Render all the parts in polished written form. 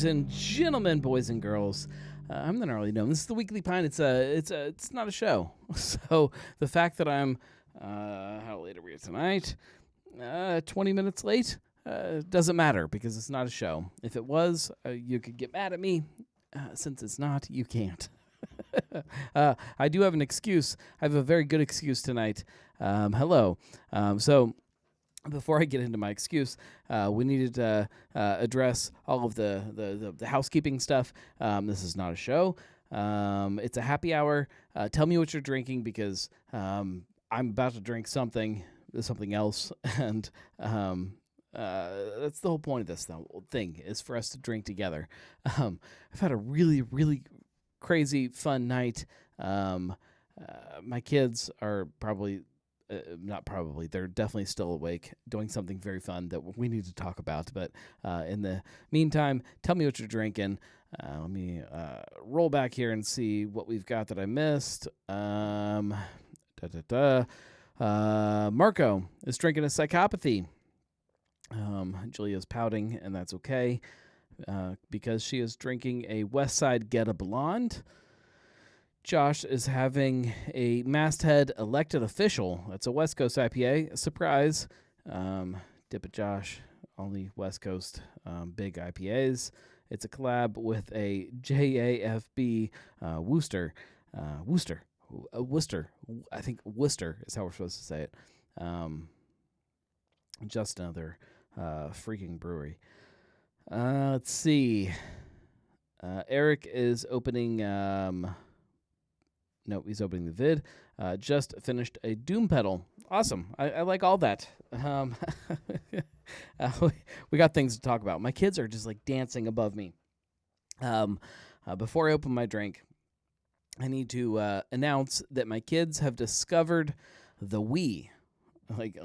Ladies and gentlemen, boys and girls, I'm the Gnarly Gnome. This is the Weekly Pine. It's not a show. So the fact that I'm how late are we tonight? 20 minutes late doesn't matter because it's not a show. If it was, you could get mad at me. Since it's not, you can't. I do have an excuse. I have a very good excuse tonight. Hello. So before I get into my excuse, we needed to address all of the housekeeping stuff. This is not a show. It's a happy hour. Tell me what you're drinking because I'm about to drink something else, and that's the whole point of this thing is for us to drink together. I've had a really, really crazy fun night. My kids are they're definitely still awake, doing something very fun that we need to talk about. But in the meantime, tell me what you're drinking. Let me roll back here and see what we've got that I missed. Marco is drinking a psychopathy. Julia's pouting, and that's okay because she is drinking a West Side Get a Blonde. Josh is having a Masthead Elected Official. That's a West Coast IPA. A surprise. Dip it, Josh. Only West Coast big IPAs. It's a collab with a JAFB Worcester. Worcester. I think Worcester is how we're supposed to say it. Just another freaking brewery. Let's see. Eric is opening... No, he's opening the vid. Just finished a Doom pedal. Awesome. I like all that. We got things to talk about. My kids are just like dancing above me. Before I open my drink, I need to announce that my kids have discovered the Wii. Like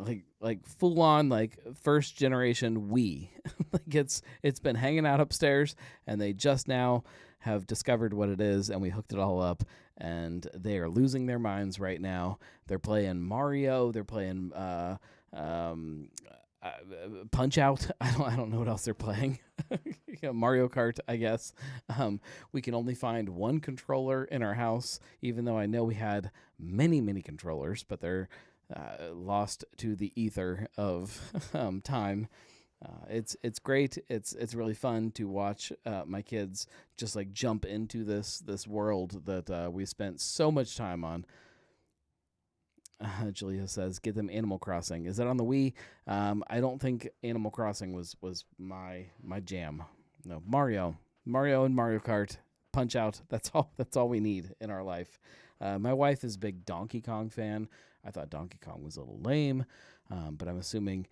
full on like first generation Wii. Like it's been hanging out upstairs, and they just now have discovered what it is, and we hooked it all up, and they are losing their minds right now. They're playing Mario. They're playing Punch Out. I don't know what else they're playing. Mario Kart, I guess. We can only find one controller in our house, even though I know we had many, many controllers, but they're lost to the ether of time. It's great. It's really fun to watch my kids just like jump into this world that we spent so much time on. Julia says, "Get them Animal Crossing." Is that on the Wii? I don't think Animal Crossing was my jam. No, Mario and Mario Kart, Punch Out. That's all we need in our life. My wife is a big Donkey Kong fan. I thought Donkey Kong was a little lame, but I'm assuming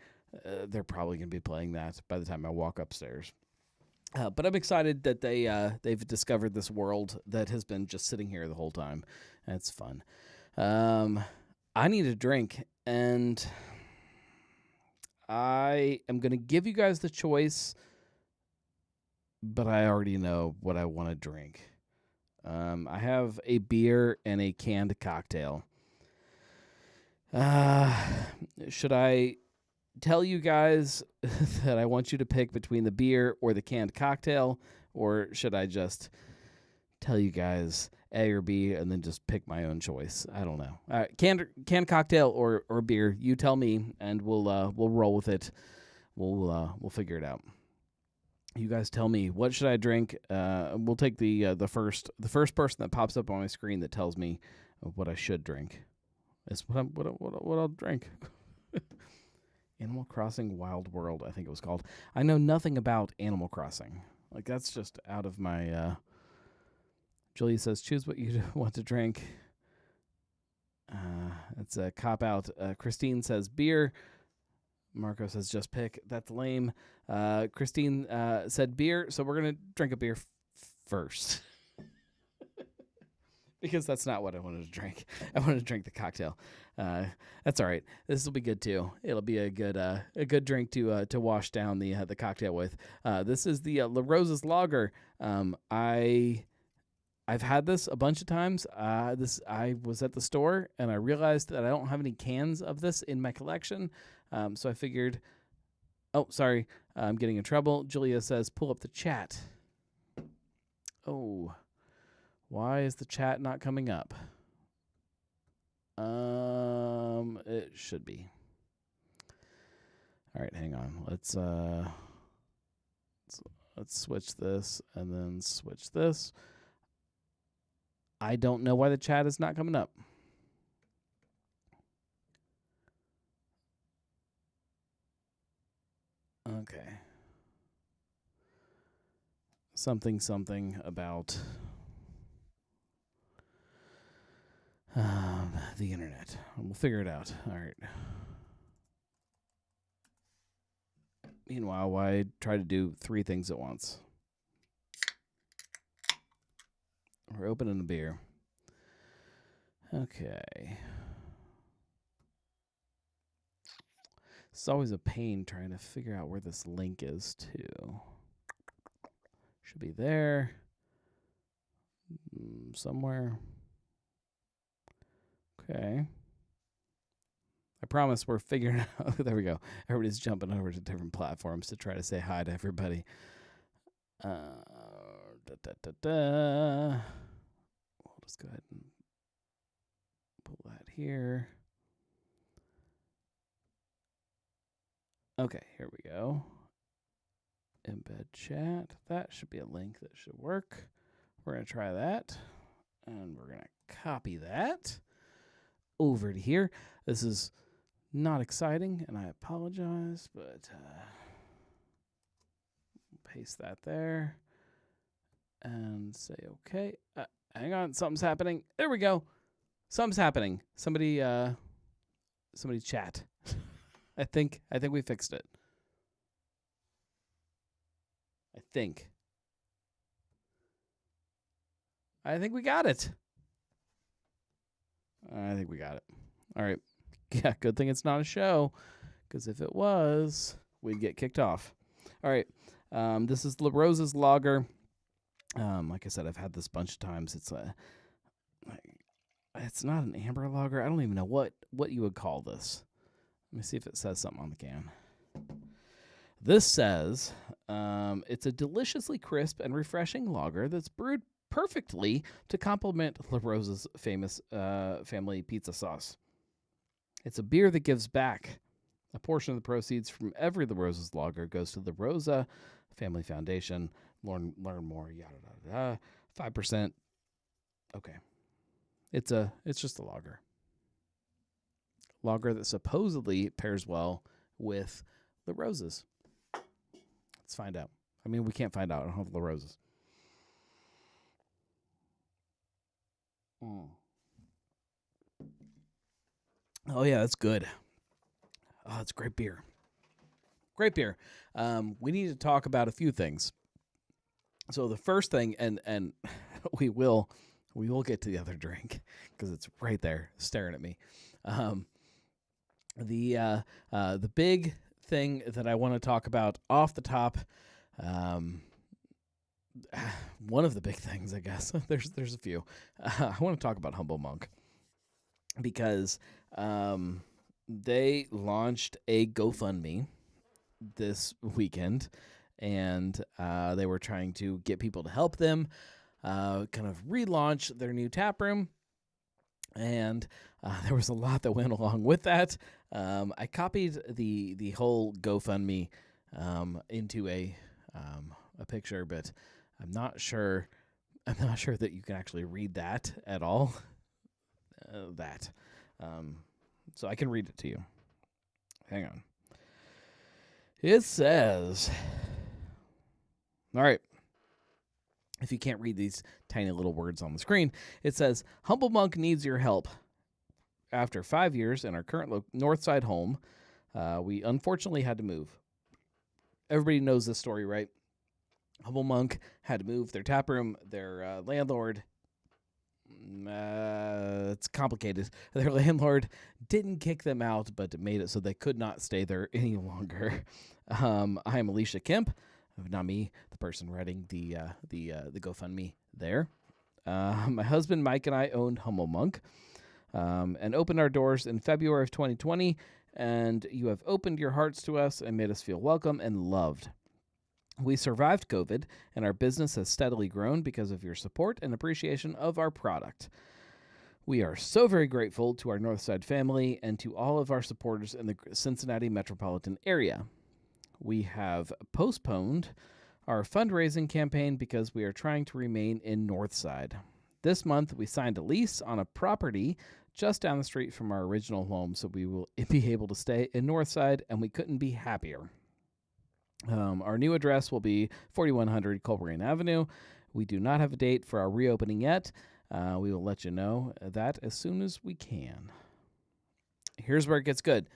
they're probably going to be playing that by the time I walk upstairs. But I'm excited that they've discovered this world that has been just sitting here the whole time. It's fun. I need a drink, and I am going to give you guys the choice, but I already know what I want to drink. I have a beer and a canned cocktail. Should I tell you guys that I want you to pick between the beer or the canned cocktail, or should I just tell you guys A or B and then just pick my own choice? I don't know. All right, canned cocktail or beer, you tell me, and we'll roll with it. We'll figure it out. You guys tell me, what should I drink? We'll take the first person that pops up on my screen that tells me what I should drink. Is what I'll drink. Animal Crossing Wild World, I think it was called. I know nothing about Animal Crossing. Like, that's just out of my... Julia says, choose what you want to drink. It's a cop-out. Christine says, beer. Marco says, just pick. That's lame. Christine said beer, so we're going to drink a beer first. Because that's not what I wanted to drink. I wanted to drink the cocktail. That's all right. This will be good too. It'll be a good drink to wash down the cocktail with. This is the La Rosa's Lager. I've had this a bunch of times. I was at the store and I realized that I don't have any cans of this in my collection. So I figured. Oh, sorry. I'm getting in trouble. Julia says, pull up the chat. Oh, why is the chat not coming up? It should be. All right, hang on. Let's switch this and then switch this. I don't know why the chat is not coming up. Okay. Something about the internet. We'll figure it out. All right. Meanwhile, I try to do 3 things at once. We're opening a beer. Okay. It's always a pain trying to figure out where this link is, too. Should be there. Somewhere. Okay. I promise we're figuring out. There we go. Everybody's jumping over to different platforms to try to say hi to everybody. We'll just go ahead and pull that here. Okay, here we go. Embed chat. That should be a link that should work. We're going to try that. And we're going to copy that over to here. This is not exciting, and I apologize, but paste that there and say okay. Hang on, something's happening. There we go. Something's happening. Somebody chat. I think we fixed it. I think we got it. I think we got it. All right. Yeah, good thing it's not a show, because if it was, we'd get kicked off. All right. This is La Rosa's lager. Like I said, I've had this a bunch of times. It's not an amber lager. I don't even know what you would call this. Let me see if it says something on the can. This says it's a deliciously crisp and refreshing lager that's brewed perfectly to complement La Rosa's famous family pizza sauce. It's a beer that gives back. A portion of the proceeds from every La Rosa's lager goes to the Rosa Family Foundation. Learn more. Yada yada. 5%. Okay. It's just a lager. Lager that supposedly pairs well with La Rosa's. Let's find out. I mean, we can't find out. I don't have La Rosa's. Oh, yeah, that's good. Oh, it's great beer. Great beer. We need to talk about a few things. So the first thing, and we will get to the other drink because it's right there staring at me. The big thing that I want to talk about off the top, one of the big things, I guess. There's a few. I want to talk about Humble Monk because they launched a GoFundMe this weekend, and they were trying to get people to help them kind of relaunch their new tap room. And there was a lot that went along with that. I copied the whole GoFundMe into a picture, but I'm not sure that you can actually read that at all. So I can read it to you. Hang on. It says, all right. If you can't read these tiny little words on the screen, it says, Humble Monk needs your help. After 5 years in our current Northside home, we unfortunately had to move. Everybody knows this story, right? Humble Monk had to move their tap room. Their landlord, it's complicated. Their landlord didn't kick them out, but made it so they could not stay there any longer. I am Alicia Kemp. Not me, the person writing the GoFundMe there. My husband Mike and I owned Humble Monk and opened our doors in February of 2020, and you have opened your hearts to us and made us feel welcome and loved. We survived COVID, and our business has steadily grown because of your support and appreciation of our product. We are so very grateful to our Northside family and to all of our supporters in the Cincinnati metropolitan area. We have postponed our fundraising campaign because we are trying to remain in Northside. This month, we signed a lease on a property just down the street from our original home, so we will be able to stay in Northside, and we couldn't be happier. Our new address will be 4100 Colburn Avenue. We do not have a date for our reopening yet. We will let you know that as soon as we can. Here's where it gets good.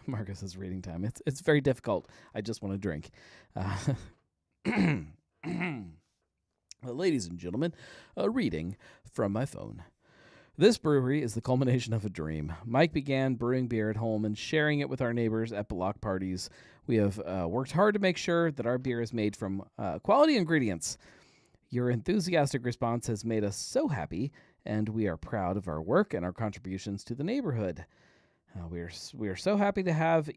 Marcus is reading time. It's very difficult. I just want to drink. Ladies and gentlemen, a reading from my phone. This brewery is the culmination of a dream. Mike began brewing beer at home and sharing it with our neighbors at block parties. We have worked hard to make sure that our beer is made from quality ingredients. Your enthusiastic response has made us so happy, and we are proud of our work and our contributions to the neighborhood. We are so happy to have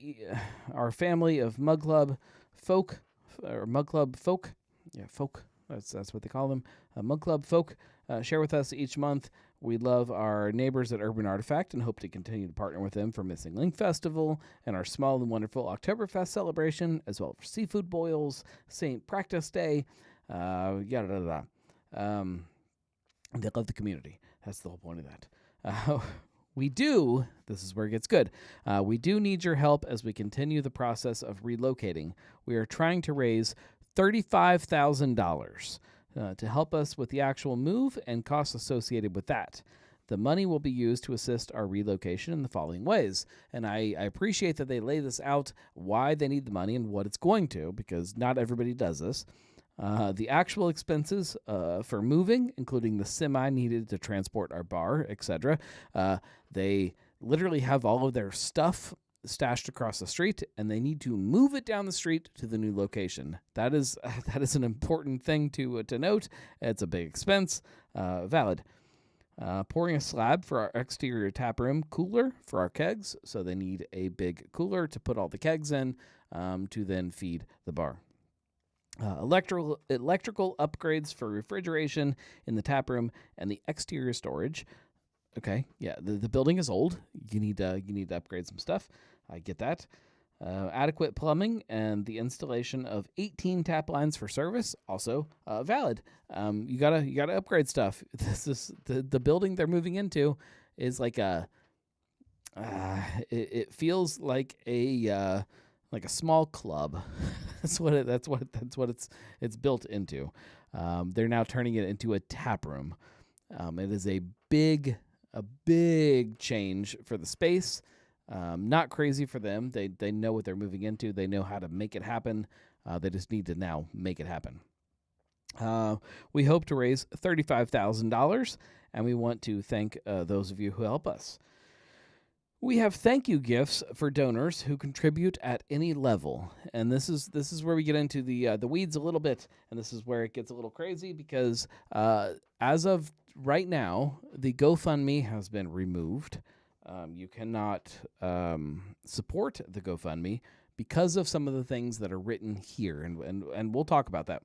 our family of Mug Club folk. Yeah, folk. That's what they call them. Mug Club folk share with us each month. We love our neighbors at Urban Artifact and hope to continue to partner with them for Missing Link Festival and our small and wonderful Oktoberfest celebration, as well as for seafood boils, St. Practice Day, yada, yada, yada. They love the community. That's the whole point of that. This is where it gets good. We do need your help as we continue the process of relocating. We are trying to raise $35,000 to help us with the actual move and costs associated with that. The money will be used to assist our relocation in the following ways. And I appreciate that they lay this out, why they need the money and what it's going to, because not everybody does this. The actual expenses for moving, including the semi needed to transport our bar, etc. They literally have all of their stuff stashed across the street, and they need to move it down the street to the new location. That is an important thing to note. It's a big expense. Valid. Pouring a slab for our exterior taproom cooler for our kegs, so they need a big cooler to put all the kegs in to then feed the bar. Electrical upgrades for refrigeration in the taproom and the exterior storage. Okay, yeah, the building is old. You need to upgrade some stuff. I get that. Adequate plumbing and the installation of 18 tap lines for service, also valid. You gotta upgrade stuff. This is the building they're moving into is like a. It feels like a small club. That's what it's built into. They're now turning it into a tap room. It is a big change for the space. Not crazy for them. They know what they're moving into. They know how to make it happen. They just need to now make it happen. We hope to raise $35,000, and we want to thank those of you who help us. We have thank you gifts for donors who contribute at any level, and this is where we get into the weeds a little bit, and this is where it gets a little crazy because as of right now, the GoFundMe has been removed. You cannot support the GoFundMe because of some of the things that are written here, and we'll talk about that.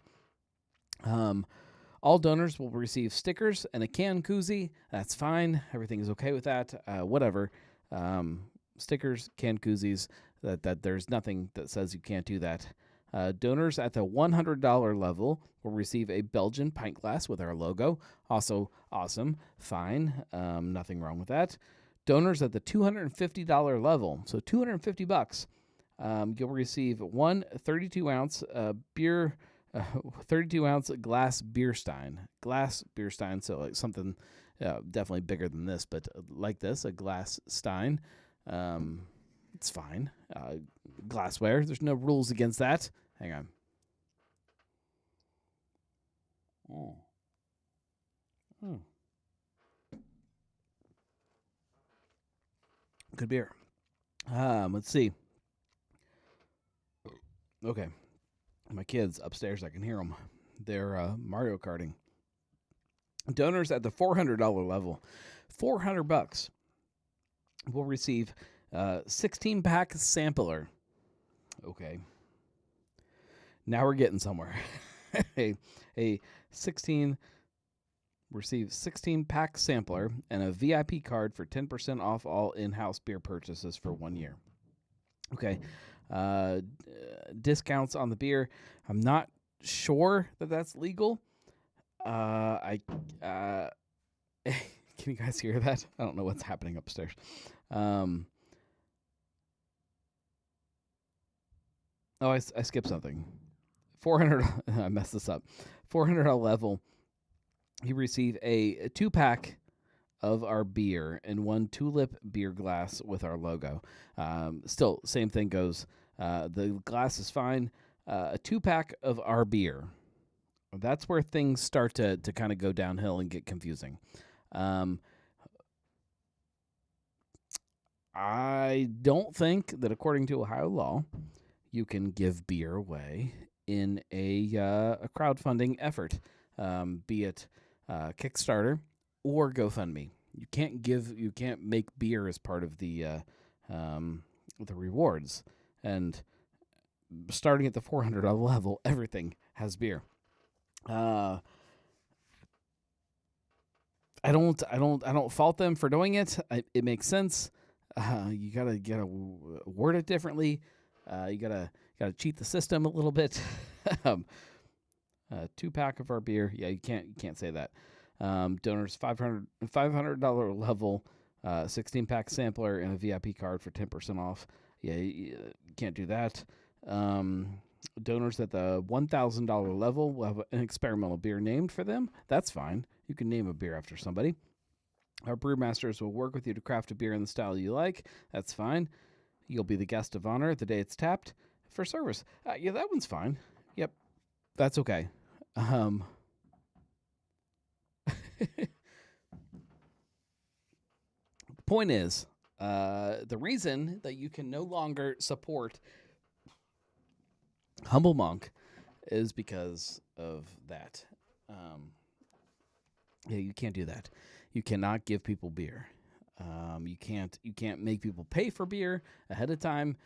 All donors will receive stickers and a can koozie. That's fine. Everything is okay with that. Whatever. Stickers, can koozies, that there's nothing that says you can't do that. Donors at the $100 level will receive a Belgian pint glass with our logo. Also awesome. Fine. Nothing wrong with that. Donors at the $250 level, so $250, you'll receive one 32-ounce beer, 32-ounce glass beer stein. Glass beer stein, so like something definitely bigger than this, but like this, a glass stein. It's fine. Glassware, there's no rules against that. Hang on. Good beer. Let's see. Okay. My kids upstairs, I can hear them. They're Mario Karting. Donors at the $400 level, $400 will receive 16-pack sampler. Okay. Now we're getting somewhere. a 16 receive 16-pack sampler and a VIP card for 10% off all in-house beer purchases for 1 year. Okay. Discounts on the beer. I'm not sure that that's legal. Can you guys hear that? I don't know what's happening upstairs. I skipped something. 400. I messed this up. $400 level. You receive a 2-pack of our beer and 1 tulip beer glass with our logo. Still, same thing goes. The glass is fine. A 2-pack of our beer. That's where things start to kind of go downhill and get confusing. I don't think that according to Ohio law, you can give beer away in a crowdfunding effort, be it Kickstarter or GoFundMe. You can't make beer as part of the rewards. And starting at the $400 level, everything has beer. I don't fault them for doing it. It makes sense. You gotta word it differently. You gotta cheat the system a little bit. 2-pack of our beer. Yeah, you can't say that. Donors $500 level, 16-pack sampler and a VIP card for 10% off. Yeah, you can't do that. Donors at the $1,000 level will have an experimental beer named for them. That's fine. You can name a beer after somebody. Our brewmasters will work with you to craft a beer in the style you like. That's fine. You'll be the guest of honor the day it's tapped for service. Yeah, that one's fine. Yep, that's okay. The point is, the reason that you can no longer support Humble Monk is because of that. Yeah, you can't do that. You cannot give people beer. You can't make people pay for beer ahead of time.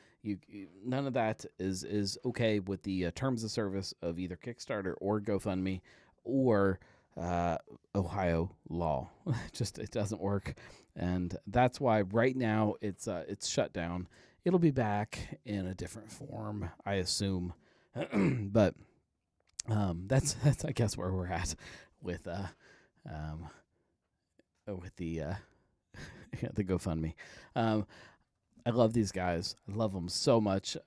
None of that is okay with the terms of service of either Kickstarter or GoFundMe or Ohio law. It doesn't work, and that's why right now it's shut down. It'll be back in a different form, I assume, but that's I guess where we're at with the the GoFundMe. I love these guys. I love them so much.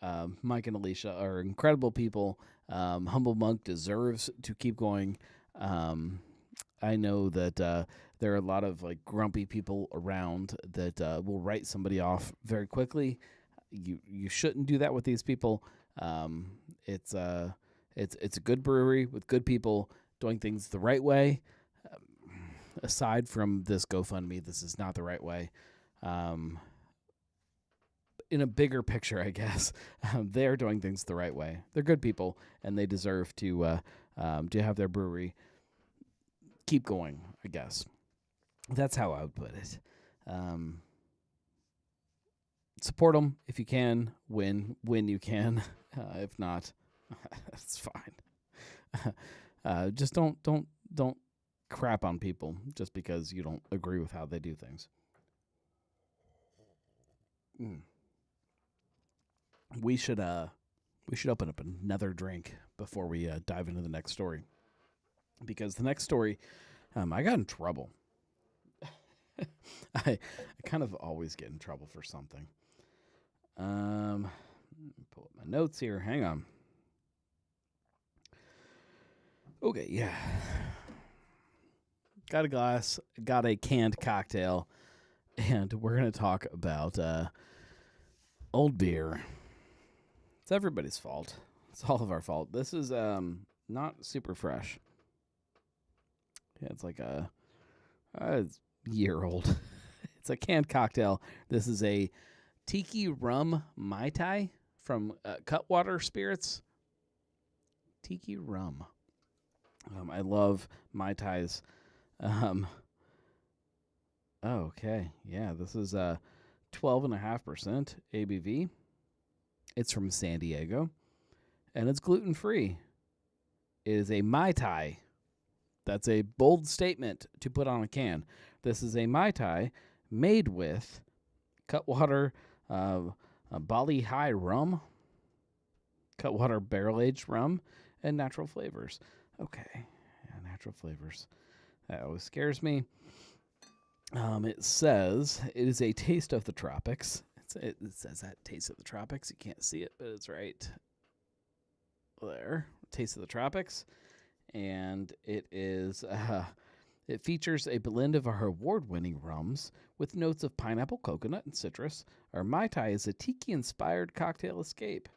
Mike and Alicia are incredible people. Humble Monk deserves to keep going. I know that there are a lot of like grumpy people around that will write somebody off very quickly. You shouldn't do that with these people. It's a good brewery with good people doing things the right way. Aside from this GoFundMe, this is not the right way. In a bigger picture, I guess, they're doing things the right way. They're good people, and they deserve to have their brewery keep going, I guess. That's how I would put it. Support them if you can. When you can. If not, it's fine. Just don't crap on people just because you don't agree with how they do things. We should open up another drink before we dive into the next story, because the next story, I got in trouble. I kind of always get in trouble for something. Pull up my notes here. Hang on. Okay, yeah. Got a glass, got a canned cocktail, and we're going to talk about old beer. It's everybody's fault. It's all of our fault. This is not super fresh. Yeah, it's like a year old. It's a canned cocktail. This is a Tiki Rum Mai Tai from Cutwater Spirits. Tiki Rum. I love Mai Tais. Okay, yeah, this is 12.5% ABV. It's from San Diego. and it's gluten-free. It is a Mai Tai. That's a bold statement to put on a can. This is a Mai Tai made with Cutwater Bali High rum, Cutwater barrel-aged rum, and natural flavors. Okay, yeah, natural flavors. That always scares me. It says it is a taste of the tropics. It says that taste of the tropics. You can't see it, but it's right there. Taste of the tropics, and it is. It features a blend of our award-winning rums with notes of pineapple, coconut, and citrus. Our Mai Tai is a tiki-inspired cocktail escape.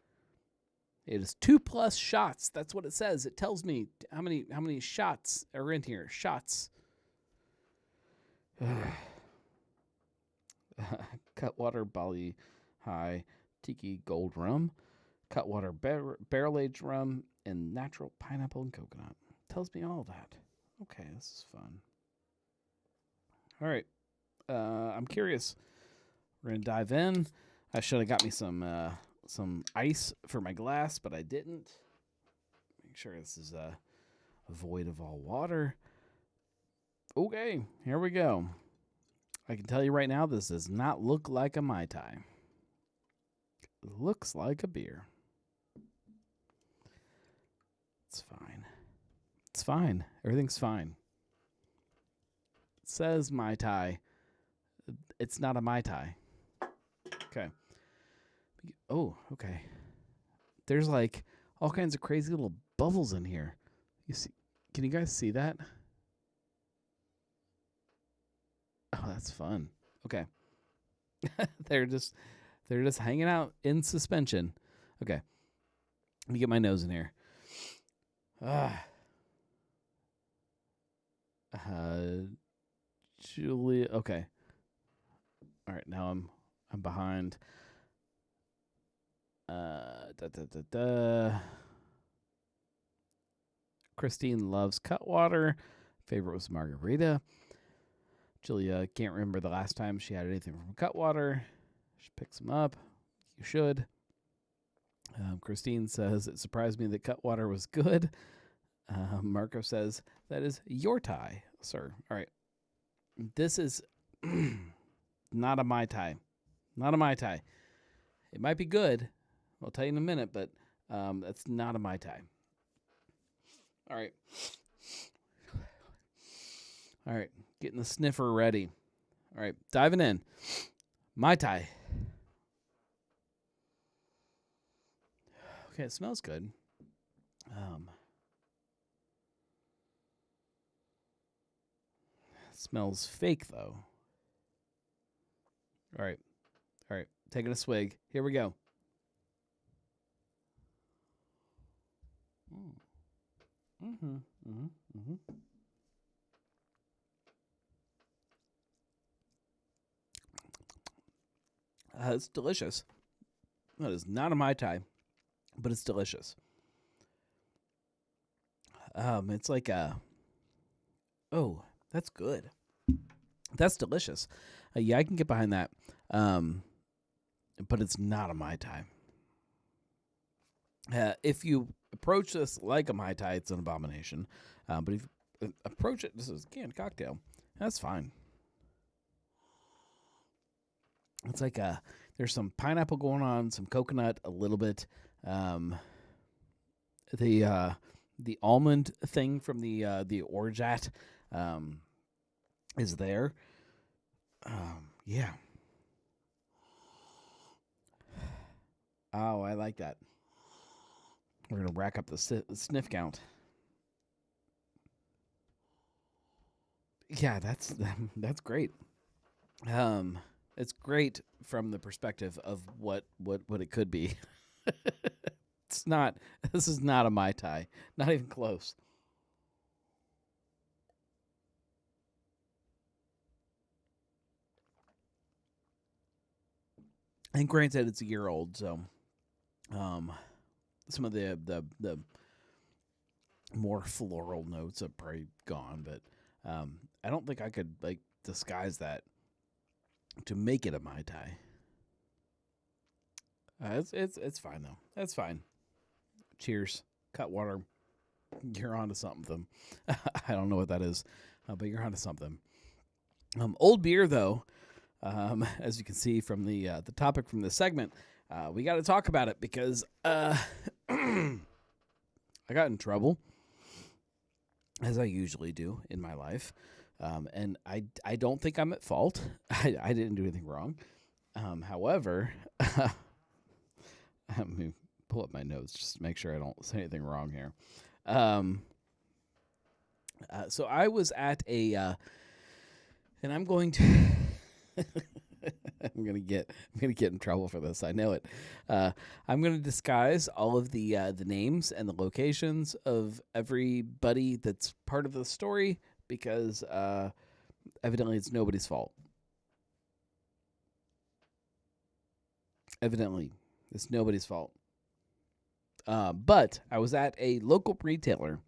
It is 2+ shots. That's what it says. It tells me how many shots are in here. Shots. Cutwater Bali High Tiki Gold Rum, Cutwater Barrel-Aged Rum, and natural pineapple and coconut. Tells me all that. Okay, this is fun. All right. I'm curious. We're going to dive in. I should have got me some ice for my glass, but I didn't. Make sure this is void of all water. Okay, here we go. I can tell you right now, this does not look like a Mai Tai. It looks like a beer. It's fine. It's fine. Everything's fine. It says Mai Tai. It's not a Mai Tai. Okay. Oh, okay. There's like all kinds of crazy little bubbles in here. You see? Can you guys see that? Oh, that's fun. Okay. They're just hanging out in suspension. Okay. Let me get my nose in here. Julia. Okay. All right. Now I'm behind. Christine loves Cutwater. Favorite was margarita. Julia can't remember the last time she had anything from Cutwater. She picks them up. You should. Christine says, it surprised me that Cutwater was good. Marco says, that is your tie, sir. All right. This is not a Mai Tai. Not a Mai Tai. It might be good. I'll tell you in a minute, but that's not a Mai Tai. All right. All right. Getting the sniffer ready. All right. Diving in. Mai Tai. Okay, it smells good. It smells fake, though. All right. All right. Taking a swig. Here we go. Mm-hmm. Mm-hmm. Mm-hmm. It's delicious. That is not a Mai Tai, but it's delicious. It's like a... Oh, that's good. That's delicious. Yeah, I can get behind that. But it's not a Mai Tai. If you approach this like a Mai Tai, it's an abomination. But if you approach it, this is a canned cocktail, that's fine. It's like there's some pineapple going on, some coconut, a little bit. The almond thing from the orgeat is there. Yeah. Oh, I like that. We're gonna rack up the sniff count. Yeah, that's great. It's great from the perspective of what it could be. It's not. This is not a Mai Tai. Not even close. And granted, it's a year old, so some of the more floral notes are probably gone, but I don't think I could like disguise that to make it a Mai Tai. It's fine though. That's fine. Cheers. Cutwater. You're onto something. I don't know what that is, but you're onto something. Old beer, though, as you can see from the topic from this segment, we got to talk about it because I got in trouble, as I usually do in my life, and I don't think I'm at fault. I didn't do anything wrong. However, let me pull up my notes just to make sure I don't say anything wrong here. So I was at a, and I'm going to, I'm gonna get in trouble for this. I know it. I'm gonna disguise all of the names and the locations of everybody that's part of the story because evidently it's nobody's fault. Evidently, it's nobody's fault. But I was at a local retailer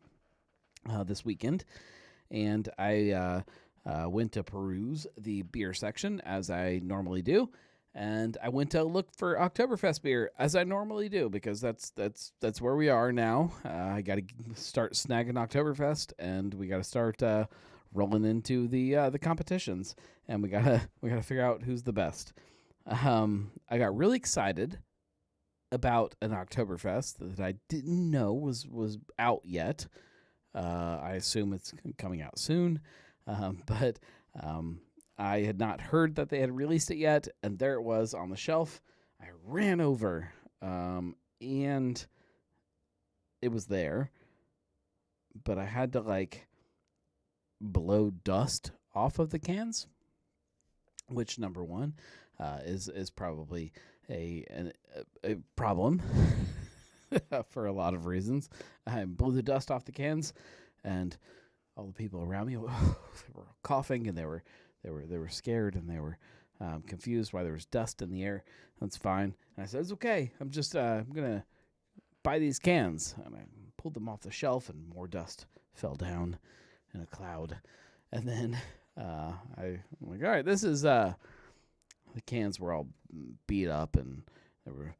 this weekend, and I went to peruse the beer section as I normally do, and I went to look for Oktoberfest beer as I normally do because that's where we are now. I got to start snagging Oktoberfest, and we got to start rolling into the competitions, and we gotta figure out who's the best. I got really excited about an Oktoberfest that I didn't know was out yet. I assume it's coming out soon, but I had not heard that they had released it yet, and there it was on the shelf. I ran over, and it was there, but I had to blow dust off of the cans, which number one is probably a problem for a lot of reasons. I blew the dust off the cans, and all the people around me they were coughing, and they were scared, and they were confused why there was dust in the air. That's fine. And I said, it's okay. I'm just I'm gonna buy these cans, and I pulled them off the shelf, and more dust fell down in a cloud. And then I'm like, all right, this is the cans were all beat up, and the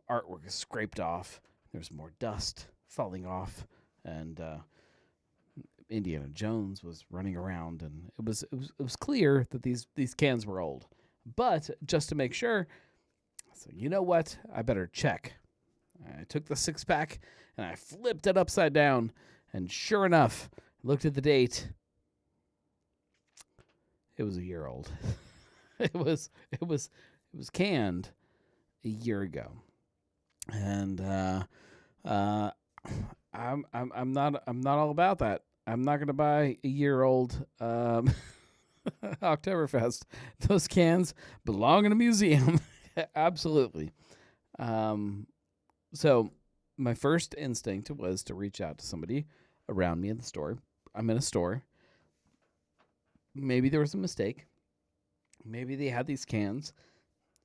artwork is scraped off. There's more dust falling off, and Indiana Jones was running around, and it was clear that these cans were old. But just to make sure, so you know what? I better check. I took the 6-pack and I flipped it upside down, and sure enough, looked at the date. It was a year old. It was canned a year ago, and I'm not all about that. I'm not gonna buy a year old Oktoberfest. Those cans belong in a museum. Absolutely. So my first instinct was to reach out to somebody around me in the store. I'm in a store. Maybe there was a mistake. Maybe they had these cans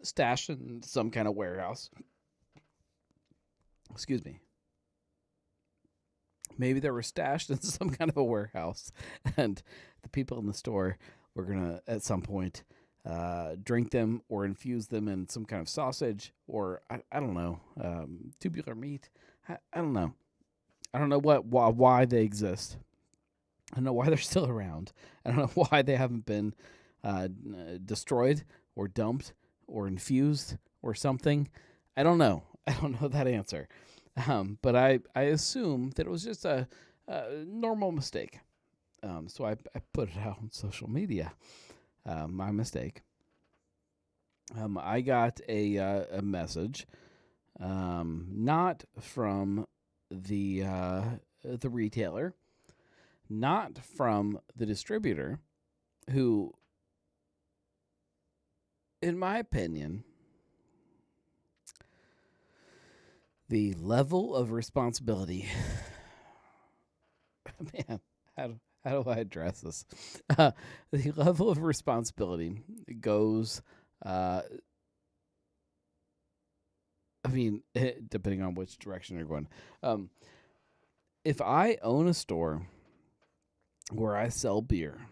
stashed in some kind of warehouse. Excuse me. Maybe they were stashed in some kind of a warehouse, and the people in the store were going to, at some point, drink them or infuse them in some kind of sausage or, I don't know, tubular meat. I don't know. I don't know why they exist. I don't know why they're still around. I don't know why they haven't been destroyed or dumped or infused or something. I don't know. I don't know that answer. But I assume that it was just a normal mistake. So I put it out on social media. My mistake. I got a message, not from the retailer, not from the distributor, who, in my opinion, the level of responsibility. Man, how do I address this? The level of responsibility goes. Depending on which direction you're going. If I own a store where I sell beer,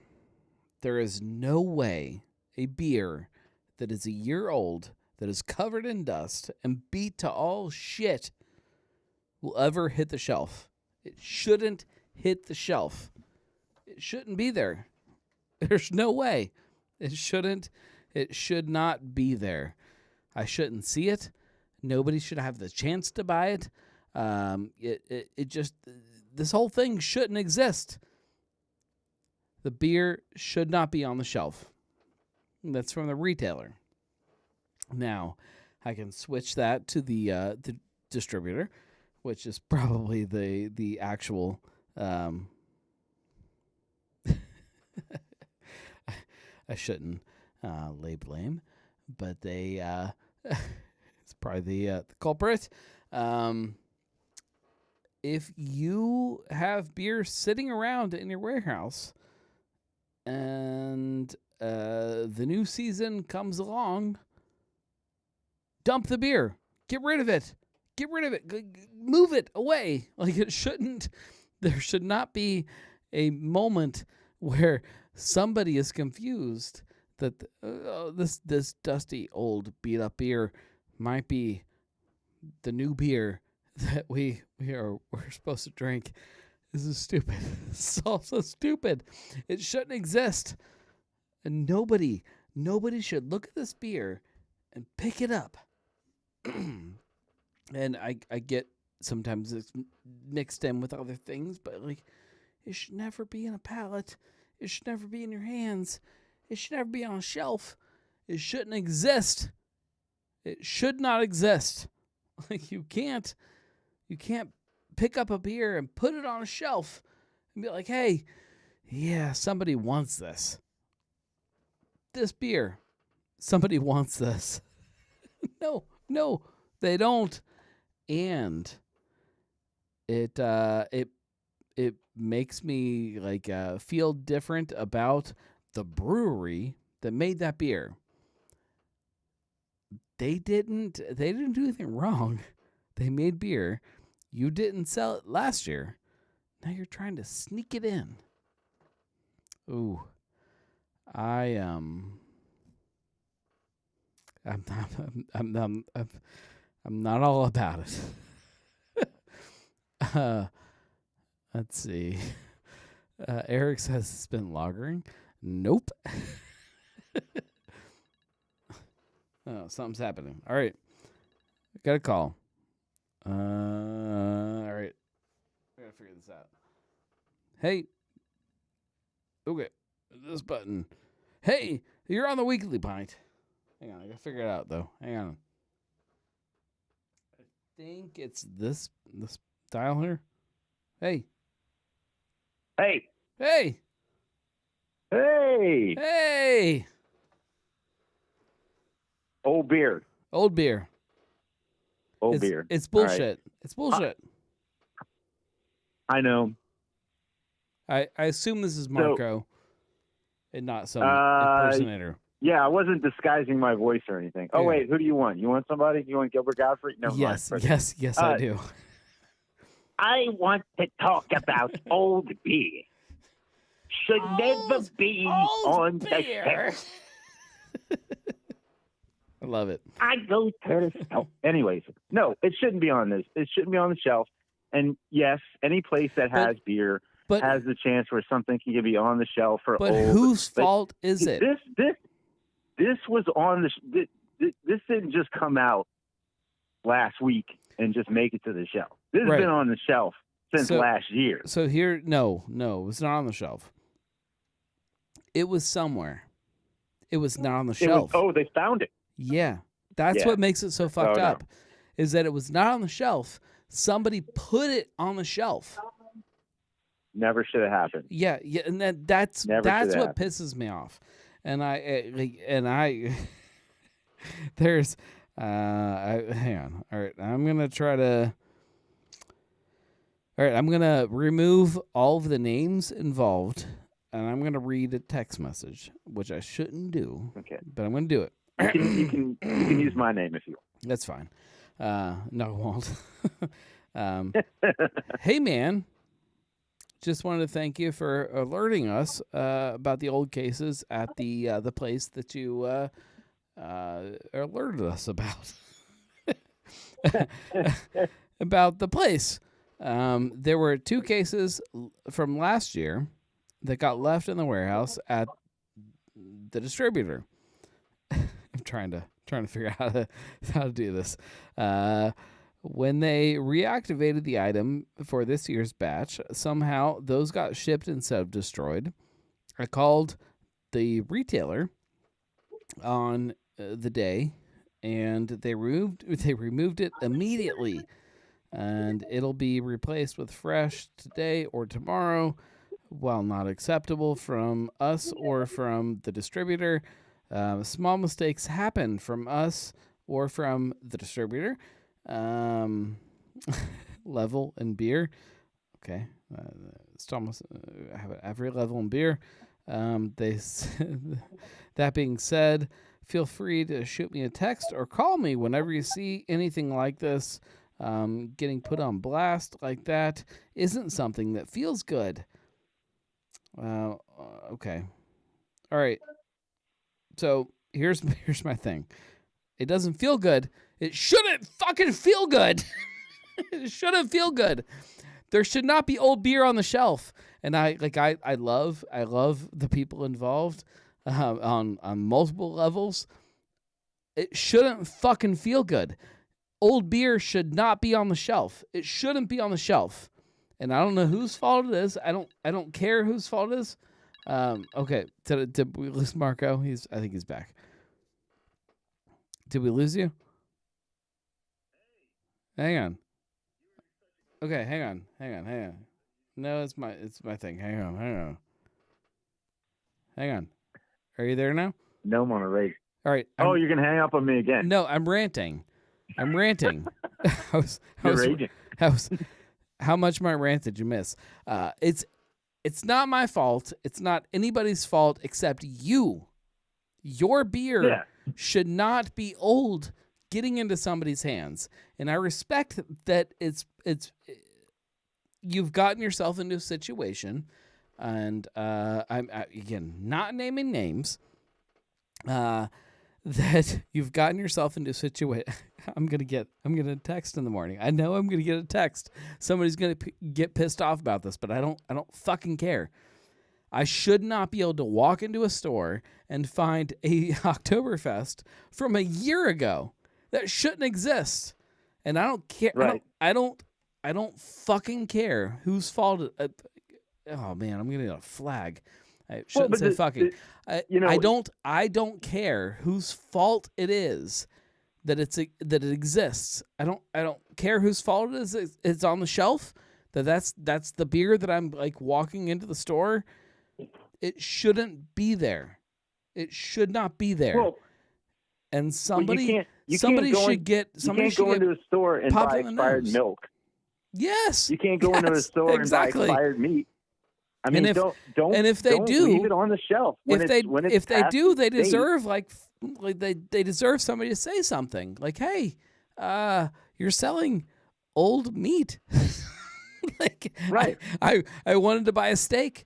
there is no way a beer that is a year old, that is covered in dust and beat to all shit, will ever hit the shelf. It shouldn't hit the shelf. It shouldn't be there. There's no way. It should not be there. I shouldn't see it. Nobody should have the chance to buy it. This whole thing shouldn't exist. The beer should not be on the shelf. That's from the retailer. Now, I can switch that to the distributor, which is probably the actual. I shouldn't lay blame, but they it's probably the culprit. If you have beer sitting around in your warehouse and the new season comes along, dump the beer. Get rid of it. Get rid of it. Move it away. Like, it shouldn't. There should not be a moment where somebody is confused that this dusty old beat up beer might be the new beer that we're supposed to drink. This is stupid. It's also stupid. It shouldn't exist. And nobody should look at this beer and pick it up. And I get sometimes it's mixed in with other things, but like, it should never be in a pallet. It should never be in your hands. It should never be on a shelf. It shouldn't exist. It should not exist. Like, you can't pick up a beer and put it on a shelf and be like, hey, yeah, somebody wants this. This beer. Somebody wants this. No, they don't. And it makes me like feel different about the brewery that made that beer. They didn't do anything wrong. They made beer. You didn't sell it last year. Now you're trying to sneak it in. Ooh. I'm not all about it. Let's see. Eric says it's been lagering. Nope. Oh, something's happening. All right. Got a call. All right. I gotta figure this out. Hey. Okay. This button. Hey, you're on the weekly pint. Hang on, I gotta figure it out though. Hang on. I think it's this dial here. Hey. Hey. Hey. Hey. Hey. Old beer. Old beer. Old beer. It's bullshit. Right. It's bullshit. I know. I assume this is Marco and not some impersonator. Yeah, I wasn't disguising my voice or anything. Oh, wait, who do you want? You want somebody? You want Gilbert Godfrey? No. Yes, I do. I want to talk about old beer. Should never be on the shelf. I love it. I go to the shelf. Anyways, no, it shouldn't be on this. It shouldn't be on the shelf. And yes, any place that has beer has the chance where something can be on the shelf for old. But whose fault is it? This was on the. This didn't just come out last week and just make it to the shelf. This has been on the shelf since last year. So here, no, it was not on the shelf. It was somewhere. It was not on the shelf. They found it. Yeah, that's what makes it so fucked up, is that it was not on the shelf. Somebody put it on the shelf. Never should have happened. Yeah, and that's what pisses me off. And I there's hang on. All right, I'm gonna remove all of the names involved, and I'm gonna read a text message, which I shouldn't do. Okay, but I'm gonna do it. You can use my name if you want. That's fine. No, I won't. Hey, man. Just wanted to thank you for alerting us about the old cases at the place that you alerted us about. about the place. There were 2 cases from last year that got left in the warehouse at the distributor. I'm trying to figure out how to do this. When they reactivated the item for this year's batch, somehow those got shipped instead of destroyed. I called the retailer on the day, and they removed it immediately, and it'll be replaced with fresh today or tomorrow. While not acceptable from us or from the distributor, small mistakes happen from us or from the distributor. Level in beer. Okay. It's almost have every level in beer. That being said, feel free to shoot me a text or call me whenever you see anything like this. Getting put on blast like that isn't something that feels good. Okay. All right. So here's my thing. It doesn't feel good. It shouldn't fucking feel good. It shouldn't feel good. There should not be old beer on the shelf. And I love the people involved on multiple levels. It shouldn't fucking feel good. Old beer should not be on the shelf. It shouldn't be on the shelf. And I don't know whose fault it is. I don't care whose fault it is. Okay. Did we lose Marco? I think he's back. Did we lose you? Hang on. Okay, hang on. No, it's my thing. Hang on. Are you there now? No, I'm on a rate. All right. You're gonna hang up on me again? No, I'm ranting. Raging. How much of my rant did you miss? It's not my fault. It's not anybody's fault except you. Your beer should not be old getting into somebody's hands. And I respect that it's you've gotten yourself into a situation, and I'm again not naming names, that you've gotten yourself into a situation. I'm gonna text in the morning. I know I'm gonna get a text. Somebody's gonna get pissed off about this, but I don't fucking care. I should not be able to walk into a store and find a Oktoberfest from a year ago that shouldn't exist, and I don't care. Right. I don't fucking care whose fault it. Oh man, I'm gonna get a flag. I shouldn't say fucking. I don't care whose fault it is that it exists. I don't care whose fault it is. It's on the shelf. That's the beer that I'm like walking into the store. It shouldn't be there. It should not be there. Well, and somebody you can't go into a store and buy expired milk. Yes. You can't go into a store and buy expired meat. I mean, don't leave it on the shelf. If they do, they deserve they deserve somebody to say something like, "Hey, you're selling old meat." Right. I wanted to buy a steak,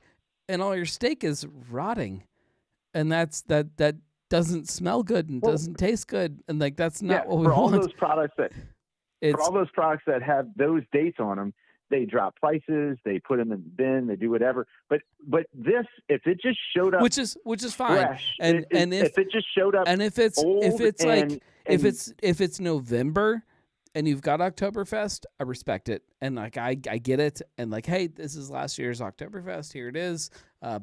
and all your steak is rotting, and that doesn't smell good and doesn't taste good, and that's not what we want. For all those products that have those dates on them, they drop prices, they put them in the bin, they do whatever. But this, if it just showed up, which is fine, fresh, and if it just showed up, and if it's old if it's November and you've got Oktoberfest, I respect it, and I get it, and hey, this is last year's Oktoberfest, here it is,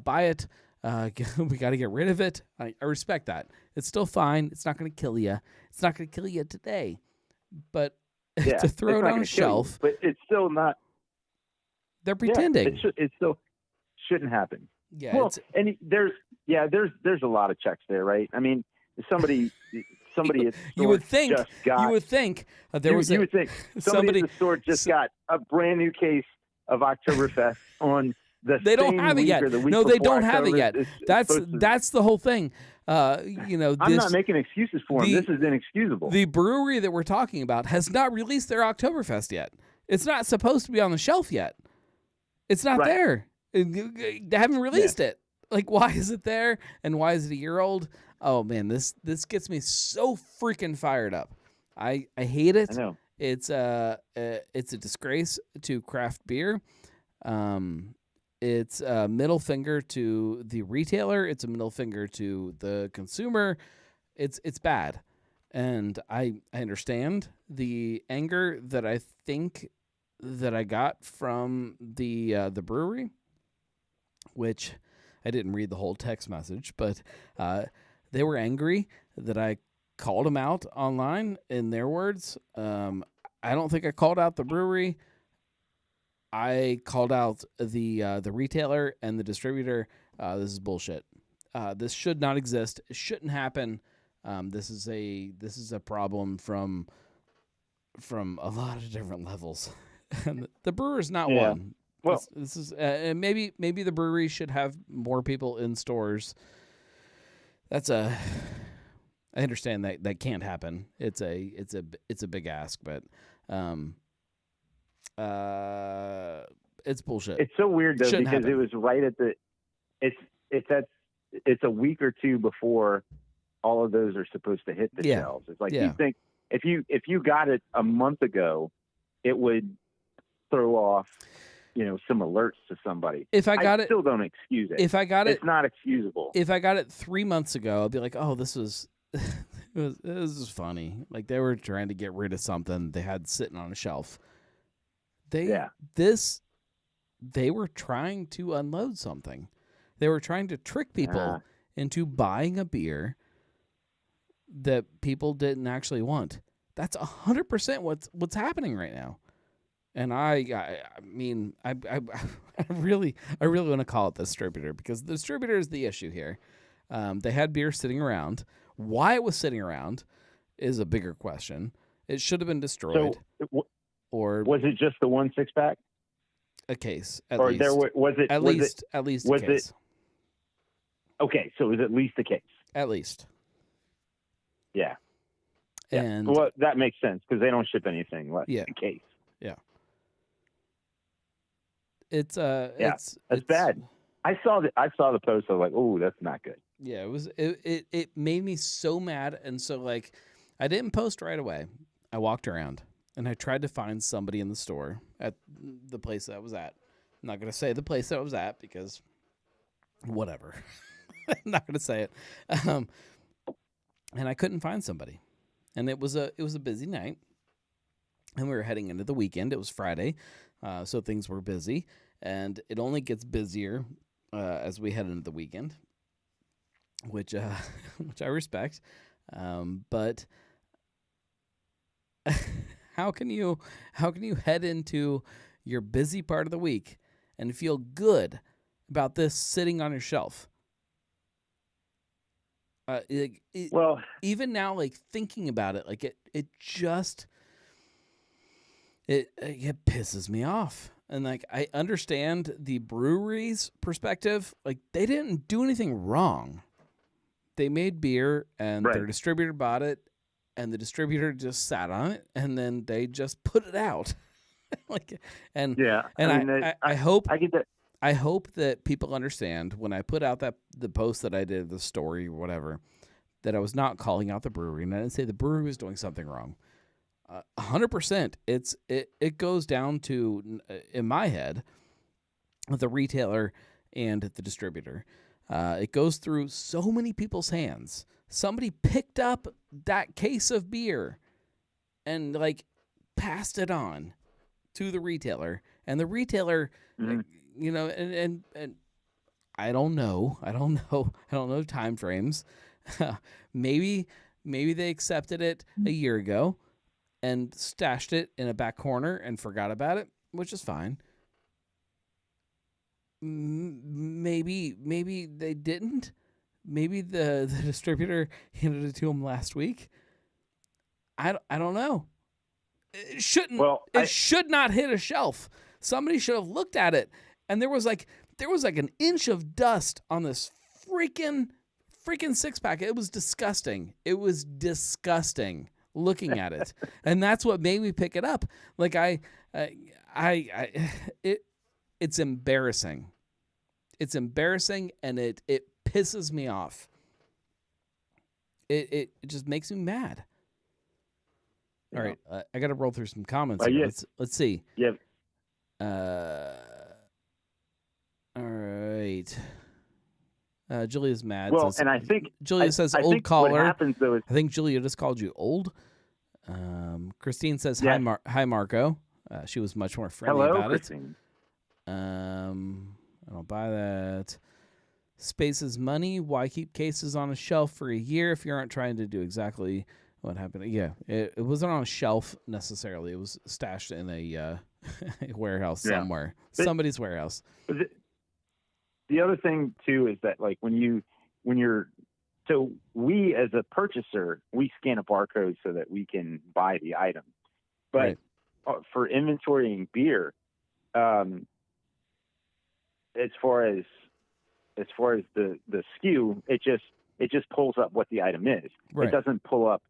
buy it. We got to get rid of it. I respect that. It's still fine. It's not going to kill you. It's not going to kill you today, but to throw it on a shelf, but it's still not. They're pretending. It still shouldn't happen. Yeah. Well, and there's a lot of checks there, right? I mean, somebody you would think somebody at the store just got a brand new case of Oktoberfest on the they don't have it yet. No, they don't have it yet. That's the whole thing. I'm not making excuses for them. This is inexcusable. The brewery that we're talking about has not released their Oktoberfest yet. It's not supposed to be on the shelf yet. It's not there. They haven't released it. Why is it there? And why is it a year old? Oh man, this gets me so freaking fired up. I hate it. I know. It's a disgrace to craft beer. It's a middle finger to the retailer. It's a middle finger to the consumer. It's bad. And I understand the anger that I think that I got from the brewery, which I didn't read the whole text message, but they were angry that I called them out online in their words. I don't think I called out the brewery. I called out the retailer and the distributor. This is bullshit. This should not exist. It shouldn't happen. This is a problem from a lot of different levels. And the brewer's not one. Well, this is maybe the brewery should have more people in stores. I understand that can't happen. It's a big ask, but it's bullshit. It's so weird though because it was right at the it's a week or two before all of those are supposed to hit the shelves. It's like you think if you got it a month ago, it would throw off, some alerts to somebody. If I got it, still don't excuse it. If I got it, it's not excusable. If I got it 3 months ago, I'd be like, oh, this was this is funny. Like they were trying to get rid of something they had sitting on a shelf. They were trying to unload something. They were trying to trick people into buying a beer that people didn't actually want. That's 100% what's happening right now. And I mean, I really want to call it the distributor because the distributor is the issue here. They had beer sitting around. Why it was sitting around is a bigger question. It should have been destroyed. So, or was it just the 1 6-pack? A case, at or least. There was it at was least it, at least was a case. Okay, so it was at least a case. At least. Yeah. And well, that makes sense because they don't ship anything less than a case. Yeah. It's that's bad. I saw the post. I was like, oh, that's not good. Yeah, it made me so mad, and so like, I didn't post right away. I walked around and I tried to find somebody in the store at the place that I was at. I'm not gonna say the place that I was at because, whatever. I'm not gonna say it. And I couldn't find somebody, and it was a busy night, and we were heading into the weekend. It was Friday, so things were busy, and it only gets busier as we head into the weekend, which I respect. But how can you head into your busy part of the week and feel good about this sitting on your shelf? Well, even now, like thinking about it, like it pisses me off. And like, I understand the brewery's perspective. Like, they didn't do anything wrong. They made beer and their distributor bought it, and the distributor just sat on it, and then they just put it out. I hope I get that. I hope that people understand when I put out the post that I did, the story or whatever, that I was not calling out the brewery, and I didn't say the brewery was doing something wrong. 100%. It goes down to, in my head, the retailer and the distributor. It goes through so many people's hands. Somebody picked up that case of beer and like passed it on to the retailer, and the retailer, and I don't know time frames. maybe they accepted it a year ago and stashed it in a back corner and forgot about it, which is fine. Maybe they didn't. Maybe the distributor handed it to him last week. I don't know. It shouldn't. Well, it should not hit a shelf. Somebody should have looked at it, and there was like an inch of dust on this freaking 6-pack. It was disgusting. It was disgusting looking at it, and that's what made me pick it up. Like it's embarrassing. It's embarrassing, and it pisses me off. It just makes me mad. All right, I got to roll through some comments. Here. Let's see. Yep. All right. Julia's mad. Well, and I think Julia says old caller. What happens though is I think Julia just called you old. Christine says hi, Marco. She was much more friendly about Christine. it. I don't buy that. Space is money. Why keep cases on a shelf for a year if you aren't trying to do exactly what happened? Yeah, it wasn't on a shelf necessarily. It was stashed in a warehouse somewhere, somebody's warehouse. The other thing too is that like so we as a purchaser, we scan a barcode so that we can buy the item. But for inventorying beer, as far as the SKU, it just pulls up what the item is. Right. It doesn't pull up,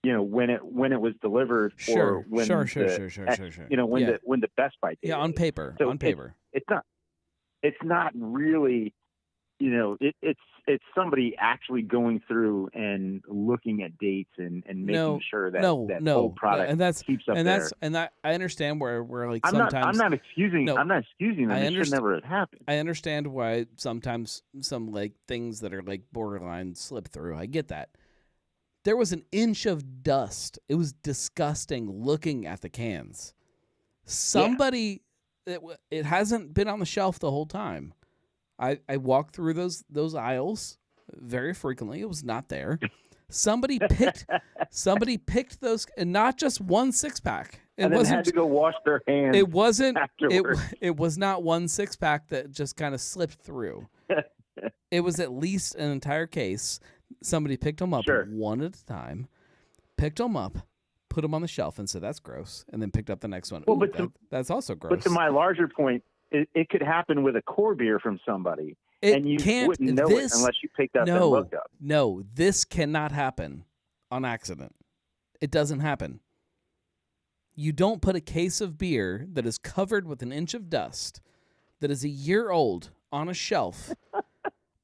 when it was delivered or when when the Best Buy did. Yeah, on paper. So on paper. It's not really, it's somebody actually going through and looking at dates and making sure that whole product keeps up there. And I understand where like I'm sometimes not excusing them. It should never have happened. I understand why sometimes some like things that are like borderline slip through. I get that. There was an inch of dust. It was disgusting looking at the cans. Somebody. It hasn't been on the shelf the whole time. I walked through those aisles very frequently. It was not there. Somebody picked those, and not just one 6-pack. And then had to go wash their hands. It wasn't. Afterwards. It was not one 6-pack that just kind of slipped through. It was at least an entire case. Somebody picked them up one at a time. Picked them up. Put them on the shelf and said, that's gross, and then picked up the next one. Well, that's also gross. But to my larger point, it could happen with a core beer from somebody, and you wouldn't know it unless you picked up and looked up. No, this cannot happen on accident. It doesn't happen. You don't put a case of beer that is covered with an inch of dust that is a year old on a shelf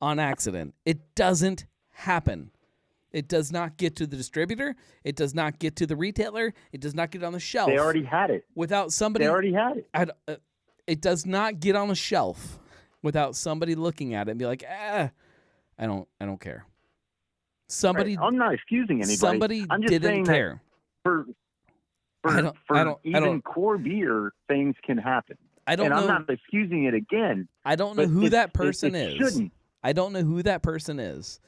on accident. It doesn't happen. It does not get to the distributor. It does not get to the retailer. It does not get on the shelf. They already had it. Without somebody. They already had it. It does not get on the shelf without somebody looking at it and be like, I don't care. Somebody. Right. I'm not excusing anybody. Somebody I'm just didn't care. For core beer, things can happen. I'm not excusing it again. I don't know who that person is. Shouldn't. I don't know who that person is.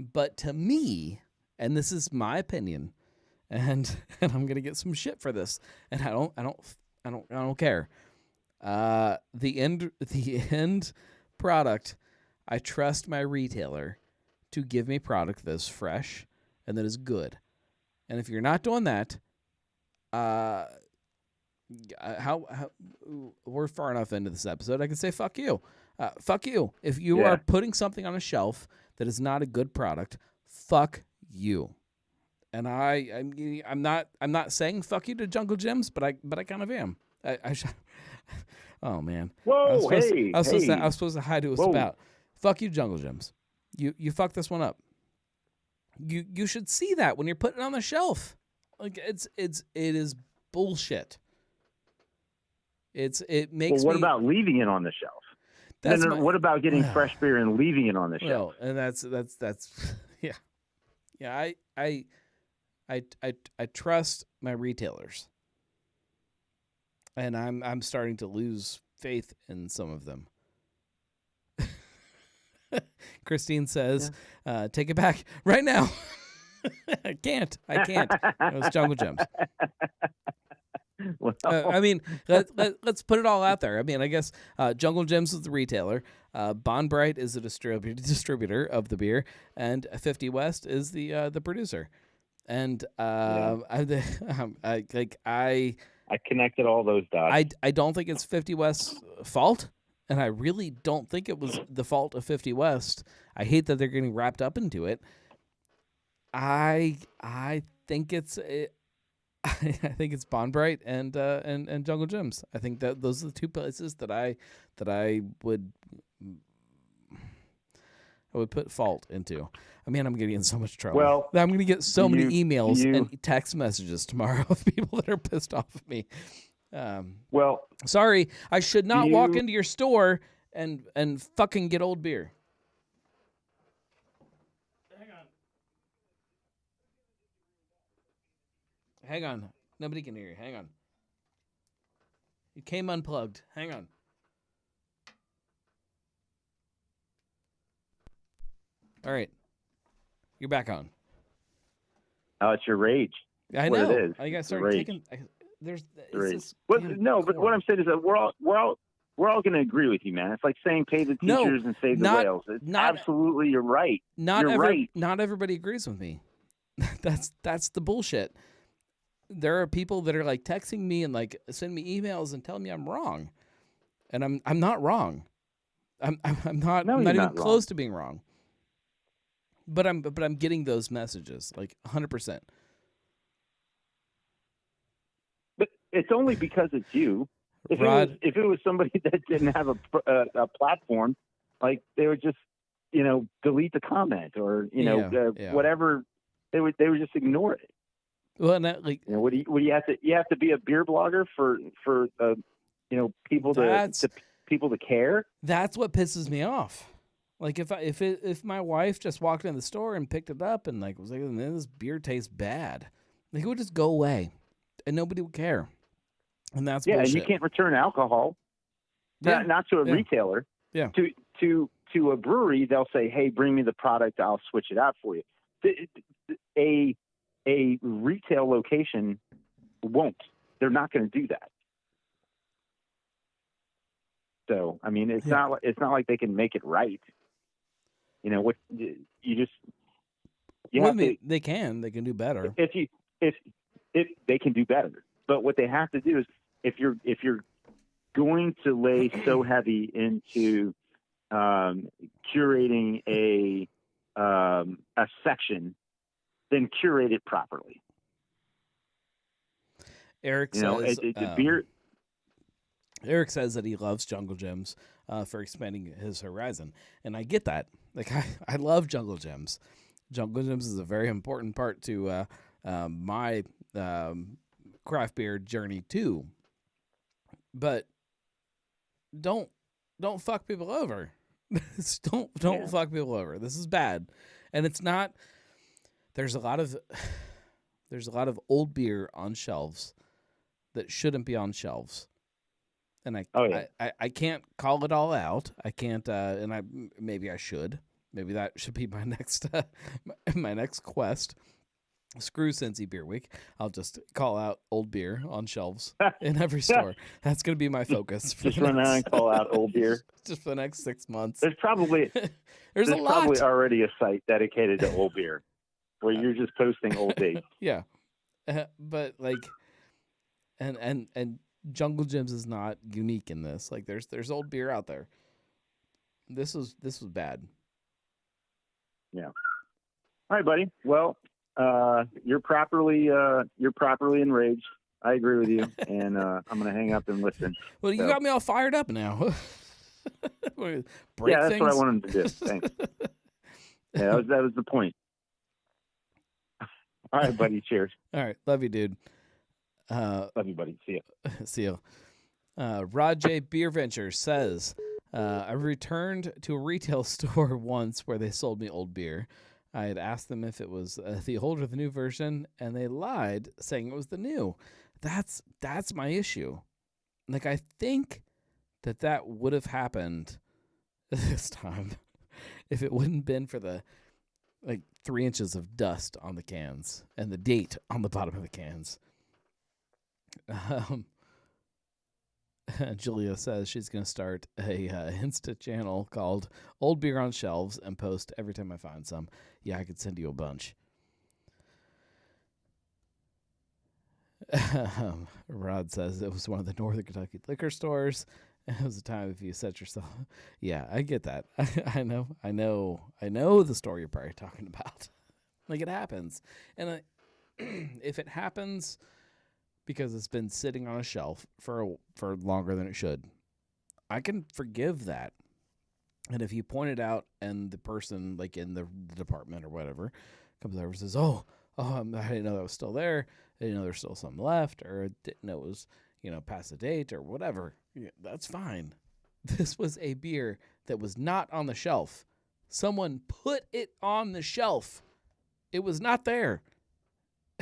But to me, and this is my opinion, and I'm gonna get some shit for this, and I don't care. The end product, I trust my retailer to give me product that is fresh and that is good. And if you're not doing that, how we're far enough into this episode, I can say fuck you. Fuck you. If you are putting something on a shelf that is not a good product, fuck you. And I'm not saying fuck you to Jungle Gyms, but I kind of am. Oh man. Whoa, I was supposed to hi to us about. Fuck you, Jungle Gyms. You fucked this one up. You should see that when you're putting it on the shelf. Like it is bullshit. It makes. Well, what about leaving it on the shelf? What about getting fresh beer and leaving it on the shelf? And that's yeah. I trust my retailers, and I'm starting to lose faith in some of them. Christine says, "Take it back right now." I can't. It was Jungle Gyms. Well, I mean, let's put it all out there. I mean, I guess Jungle Gyms is the retailer. Bond Bright is the distributor of the beer, and 50 West is the producer. And I connected all those dots. I don't think it's 50 West's fault, and I really don't think it was the fault of 50 West. I hate that they're getting wrapped up into it. I think it's. I think it's Bond Bright and Jungle Gyms. I think that those are the two places that I would would put fault into. I mean, I'm going to get in so much trouble. Well, I'm going to get so many emails and text messages tomorrow of people that are pissed off at me. Well, sorry, I should not walk into your store and fucking get old beer. Hang on. Nobody can hear you. Hang on. You came unplugged. Hang on. All right. You're back on. Oh, it's your rage. I know. What it is. I got started taking. There's this what I'm saying is that we're all going to agree with you, man. It's like saying pay the teachers and save the whales. It's absolutely, you're right. You're right. Not everybody agrees with me. That's the bullshit. There are people that are like texting me and like send me emails and telling me I'm wrong, and I'm not wrong. I'm not. No, I'm not even close wrong. to being wrong. But I'm getting those messages like 100%. But it's only because it's you. If it was somebody that didn't have a platform, like they would just delete the comment or whatever. They would just ignore it. Well, and that, like, what do you have to? You have to be a beer blogger for people to care. That's what pisses me off. Like if my wife just walked in the store and picked it up and like was like, this beer tastes bad, like it would just go away, and nobody would care. And that's bullshit. And you can't return alcohol. Yeah. Not to a retailer. Yeah. To a brewery, they'll say, "Hey, bring me the product. I'll switch it out for you." A retail location won't. They're not going to do that. So, I mean, it's not like they can make it right. What you just they can do better. If they can do better, but what they have to do is if you're going to lay so heavy into curating a section, then curate it properly. Eric says the beer. Eric says that he loves Jungle Gyms for expanding his horizon, and I get that. Like I love Jungle Gyms. Jungle Gyms is a very important part to my craft beer journey too. But don't fuck people over. don't fuck people over. This is bad, and it's not. There's a lot of old beer on shelves that shouldn't be on shelves. And I can't call it all out. I can't, and maybe I should. Maybe that should be my next my next quest. Screw Cincy Beer Week. I'll just call out old beer on shelves in every store. That's going to be my focus. Just run around and call out old beer. Just for the next 6 months. There's probably probably already a site dedicated to old beer where you're just posting old dates. Yeah, but like, and Jungle Gyms is not unique in this. Like there's old beer out there. This was bad. Yeah. All right, buddy. Well, you're properly enraged. I agree with you, and I'm gonna hang up and listen. Well, you got me all fired up now. That's what I wanted to do. Thanks. Yeah, that was the point. All right, buddy. Cheers. All right, love you, dude. Love you, buddy. See you. See you. Rod J. Beer Venture says, I returned to a retail store once where they sold me old beer. I had asked them if it was the old or the new version, and they lied, saying it was the new. That's my issue. Like, I think that would have happened this time if it wouldn't been for the 3 inches of dust on the cans and the date on the bottom of the cans. Julia says she's going to start a Insta channel called Old Beer on Shelves and post every time I find some. Yeah, I could send you a bunch. Rod says it was one of the Northern Kentucky liquor stores. It was a time if you set yourself. Yeah, I get that. I know the story you're probably talking about. Like, it happens. And if it happens because it's been sitting on a shelf for longer than it should, I can forgive that. And if you point it out and the person like in the department or whatever comes over and says, oh, I didn't know that was still there. I didn't know there's still some left, or I didn't know it was, past the date or whatever. Yeah, that's fine. This was a beer that was not on the shelf. Someone put it on the shelf. It was not there.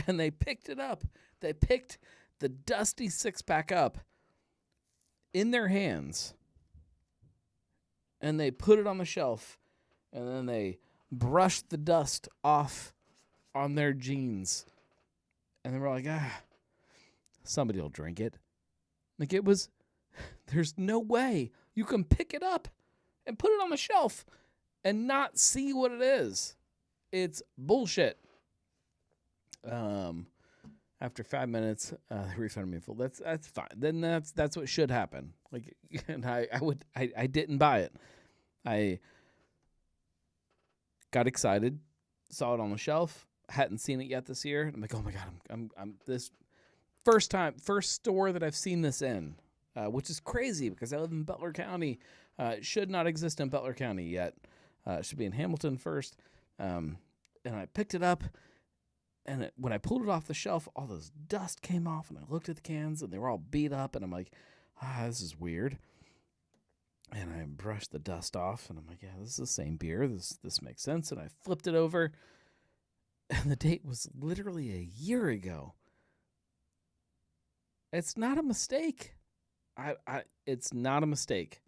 And they picked it up. They picked the dusty 6-pack up in their hands. And they put it on the shelf. And then they brushed the dust off on their jeans. And they were like, somebody will drink it. Like it was, there's no way you can pick it up and put it on the shelf and not see what it is. It's bullshit. After 5 minutes, they refunded me full. That's fine. Then that's what should happen. Like, and I didn't buy it. I got excited, saw it on the shelf, hadn't seen it yet this year. I'm like, oh my god, I'm this first store that I've seen this in, which is crazy because I live in Butler County. It should not exist in Butler County yet. It should be in Hamilton first. And I picked it up, and when I pulled it off the shelf, all this dust came off, and I looked at the cans, and they were all beat up, and I'm like, this is weird. And I brushed the dust off, and I'm like, yeah, this is the same beer. This makes sense. And I flipped it over, and the date was literally a year ago. It's not a mistake. It's not a mistake.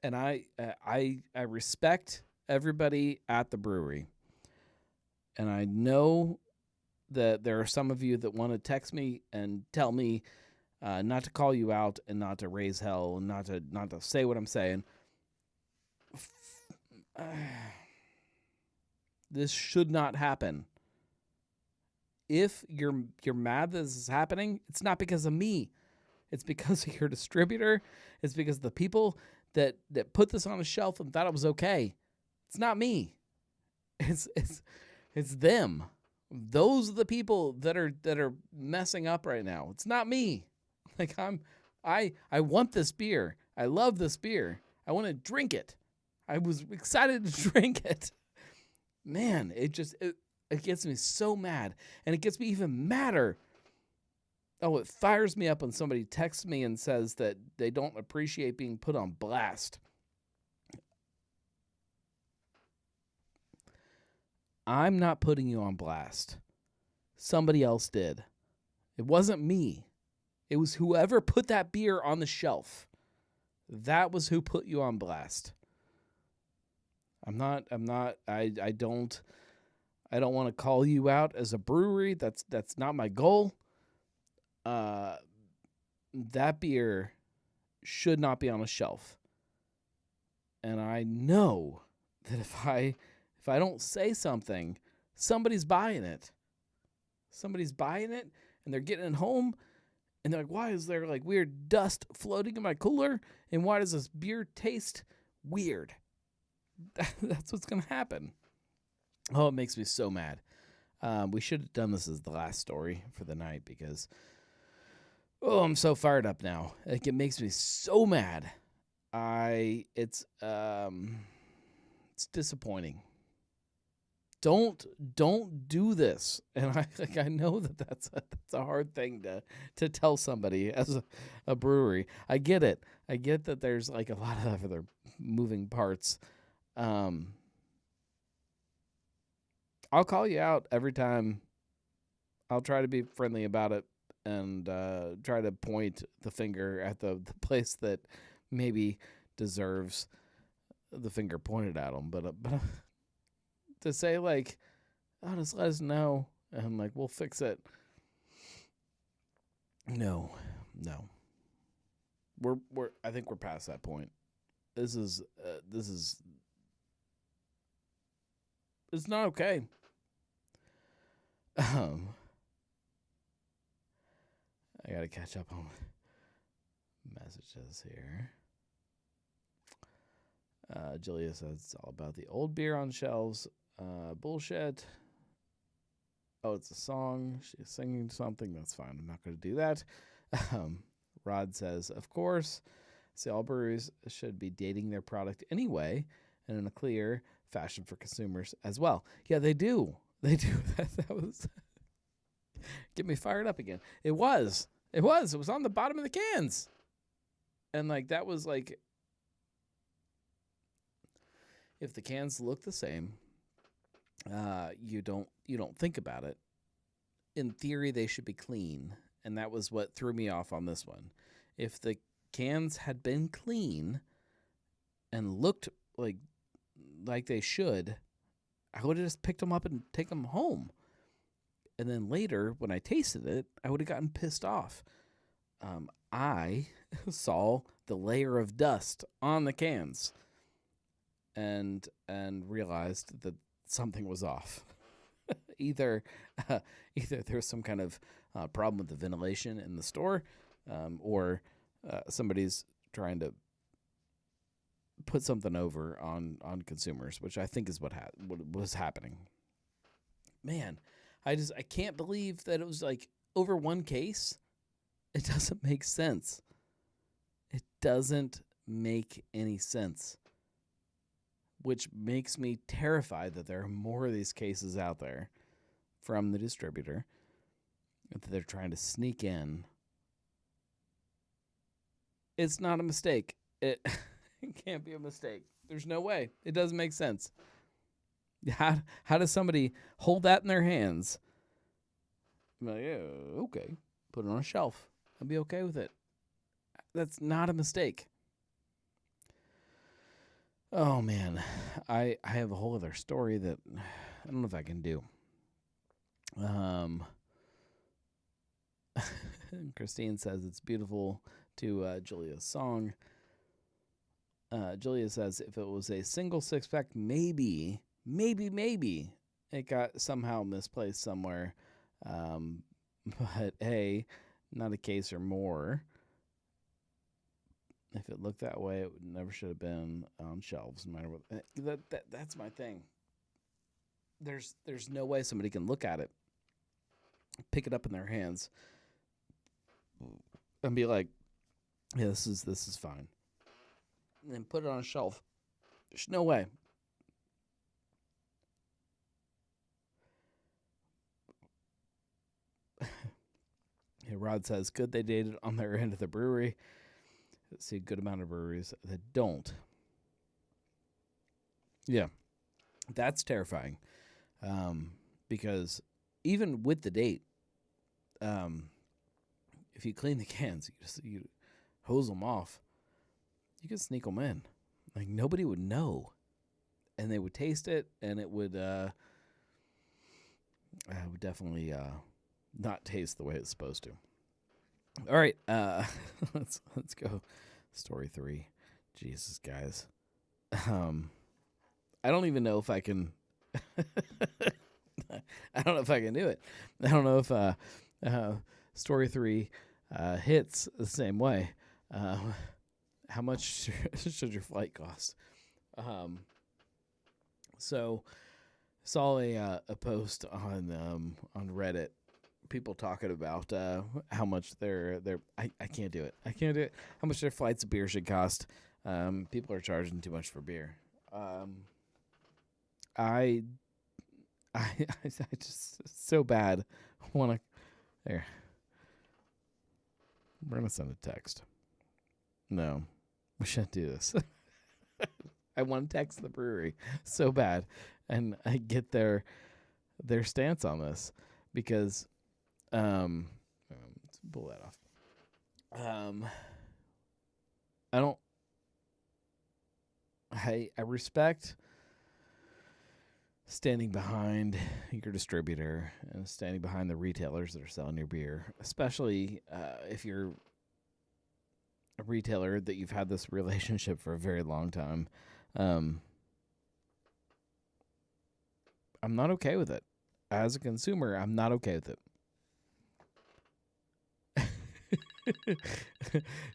And I respect everybody at the brewery. And I know that there are some of you that want to text me and tell me not to call you out and not to raise hell and not to say what I'm saying. This should not happen. If you're mad that this is happening, it's not because of me. It's because of your distributor. It's because of the people that put this on a shelf and thought it was okay. It's not me. It's them. Those are the people that are messing up right now. It's not me. Like I want this beer. I love this beer. I want to drink it. I was excited to drink it. Man, it gets me so mad. And it gets me even madder. Oh, it fires me up when somebody texts me and says that they don't appreciate being put on blast. I'm not putting you on blast. Somebody else did. It wasn't me. It was whoever put that beer on the shelf. That was who put you on blast. I don't want to call you out as a brewery. That's not my goal. That beer should not be on a shelf. And I know that if I don't say something, somebody's buying it. Somebody's buying it, and they're getting it home, and they're like, why is there like weird dust floating in my cooler? And why does this beer taste weird? That's what's going to happen. Oh, it makes me so mad. We should have done this as the last story for the night because, I'm so fired up now. Like, it makes me so mad. It's disappointing. Don't do this. And I know that's a hard thing to tell somebody as a brewery. I get it. I get that there's like a lot of other moving parts. I'll call you out every time. I'll try to be friendly about it and try to point the finger at the place that maybe deserves the finger pointed at them. But to say like, oh, just let us know and like we'll fix it. No. I think we're past that point. This is it's not okay. I gotta catch up on messages here. Julia says it's all about the old beer on shelves. Bullshit. Oh, it's a song. She's singing something. That's fine. I'm not going to do that. Rod says, of course. See, all breweries should be dating their product anyway, and in a clear fashion for consumers as well. Yeah, they do. They do. That was get me fired up again. It was on the bottom of the cans. And like that was like, if the cans look the same, you don't think about it. In theory, they should be clean, and that was what threw me off on this one. If the cans had been clean and looked like they should, I would have just picked them up and take them home. And then later, when I tasted it, I would have gotten pissed off. I saw the layer of dust on the cans and realized that something was off. Either there's some kind of problem with the ventilation in the store, or somebody's trying to put something over on consumers, which I think is what was happening. Man, I can't believe that it was like over one case. It doesn't make sense. It doesn't make any sense, which makes me terrified that there are more of these cases out there from the distributor that they're trying to sneak in. It's not a mistake. It can't be a mistake. There's no way. It doesn't make sense. How does somebody hold that in their hands? I'm like, yeah, okay. Put it on a shelf. I'll be okay with it. That's not a mistake. Oh, man. I have a whole other story that I don't know if I can do. Christine says it's beautiful to Julia's song. Julia says if it was a single six-pack, maybe it got somehow misplaced somewhere. But hey, not a case or more. If it looked that way, it never should have been on shelves, no matter what. That's my thing. There's no way somebody can look at it, pick it up in their hands, and be like, yeah, this is fine. And then put it on a shelf. There's no way. Hey, Rod says, good they dated on their end of the brewery. See a good amount of breweries that don't. Yeah, that's terrifying. Because even with the date, if you clean the cans, you hose them off, you can sneak them in. Like nobody would know, and they would taste it, and it would definitely not taste the way it's supposed to. All right, let's go. Story 3. Jesus, guys. I don't even know if I can. I don't know if I can do it. I don't know if story 3 hits the same way. How much should your flight cost? So saw a post on Reddit. People talking about how much I can't do it. I can't do it. How much their flights of beer should cost. People are charging too much for beer. I just so bad want to. There. We're gonna send a text. No, we shouldn't do this. I want to text the brewery so bad, and I get their stance on this because. Let's pull that off. I respect standing behind your distributor and standing behind the retailers that are selling your beer, especially if you're a retailer that you've had this relationship for a very long time. I'm not okay with it. As a consumer, I'm not okay with it.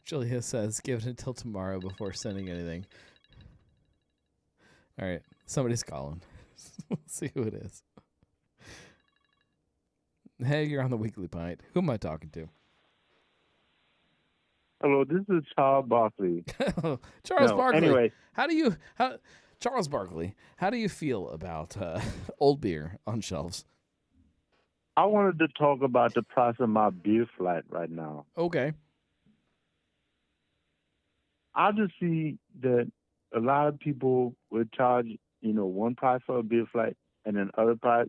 Julia says, give it until tomorrow before sending anything. All right, somebody's calling. We'll see who it is. Hey, you're on the Weekly Pint. Who am I talking to? Hello, this is Charles Barkley. Charles Barkley. Anyway, Charles Barkley, how do you feel about old beer on shelves? I wanted to talk about the price of my beer flight right now. Okay. I just see that a lot of people would charge, one price for a beer flight and then other price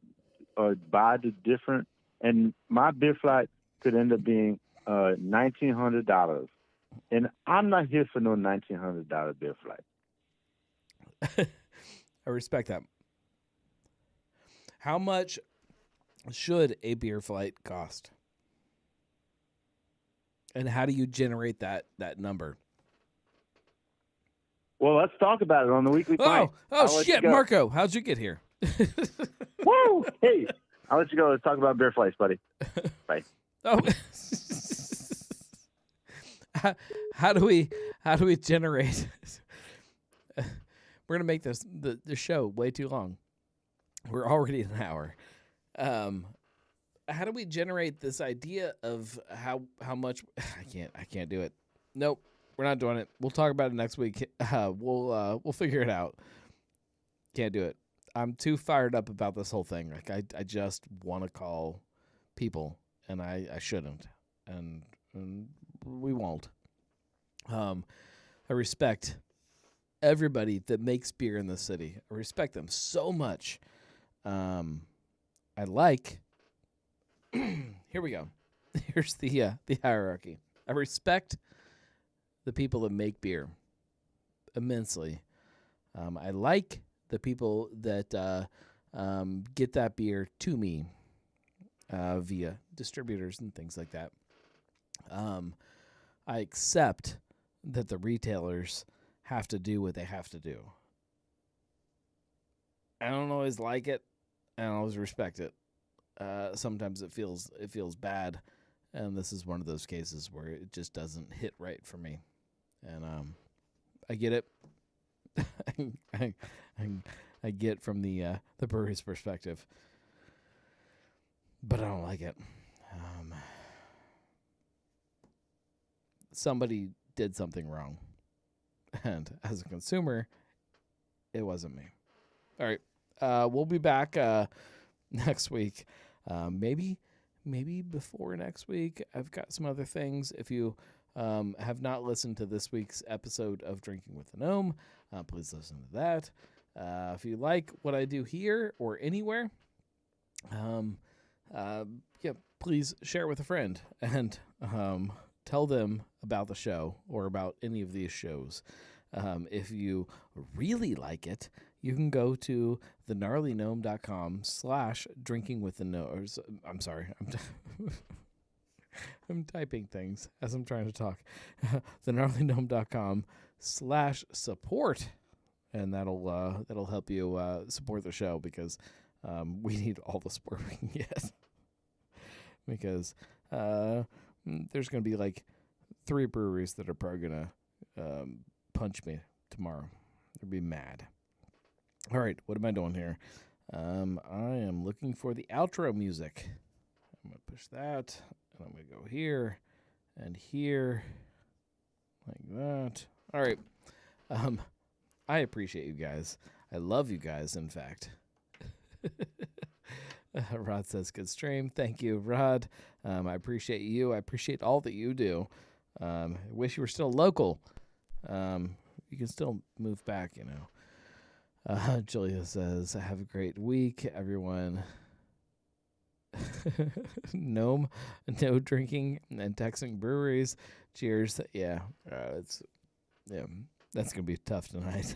or buy the different. And my beer flight could end up being $1,900. And I'm not here for no $1,900 beer flight. I respect that. How much should a beer flight cost? And how do you generate that number? Well, let's talk about it on the Weekly Pint. Oh shit, Marco, how'd you get here? Woo! Hey, I'll let you go. Let's talk about beer flights, buddy. Bye. Oh. How do we generate? We're gonna make the show way too long. We're already an hour. How do we generate this idea of how much? I can't do it. Nope, we're not doing it. We'll talk about it next week. We'll figure it out. Can't do it. I'm too fired up about this whole thing. Like I just want to call people, and I shouldn't, and we won't. I respect everybody that makes beer in this city. I respect them so much. I like. Here we go. Here's the hierarchy. I respect the people that make beer immensely. I like the people that get that beer to me via distributors and things like that. I accept that the retailers have to do what they have to do. I don't always like it. I don't always respect it. Sometimes it feels bad, and this is one of those cases where it just doesn't hit right for me. And I get it. I get from the brewery's perspective, but I don't like it. Somebody did something wrong, and as a consumer, it wasn't me. All right, we'll be back next week. Maybe before next week. I've got some other things. If you have not listened to this week's episode of Drinking with the Gnome, please listen to that. If you like what I do here or anywhere, please share it with a friend and tell them about the show or about any of these shows. If you really like it, you can go to thegnarlygnome.com/drinkingwiththegnome. I'm sorry. I'm typing things as I'm trying to talk. thegnarlygnome.com/support. And that'll help you support the show because we need all the support we can get. Because there's going to be like 3 breweries that are probably going to punch me tomorrow. They'll be mad. All right, what am I doing here? I am looking for the outro music. I'm going to push that, and I'm going to go here and here, like that. All right. I appreciate you guys. I love you guys, in fact. Rod says, good stream. Thank you, Rod. I appreciate you. I appreciate all that you do. I wish you were still local. You can still move back, you know. Julia says, have a great week, everyone. No drinking and texting breweries. Cheers. Yeah, that's going to be tough tonight.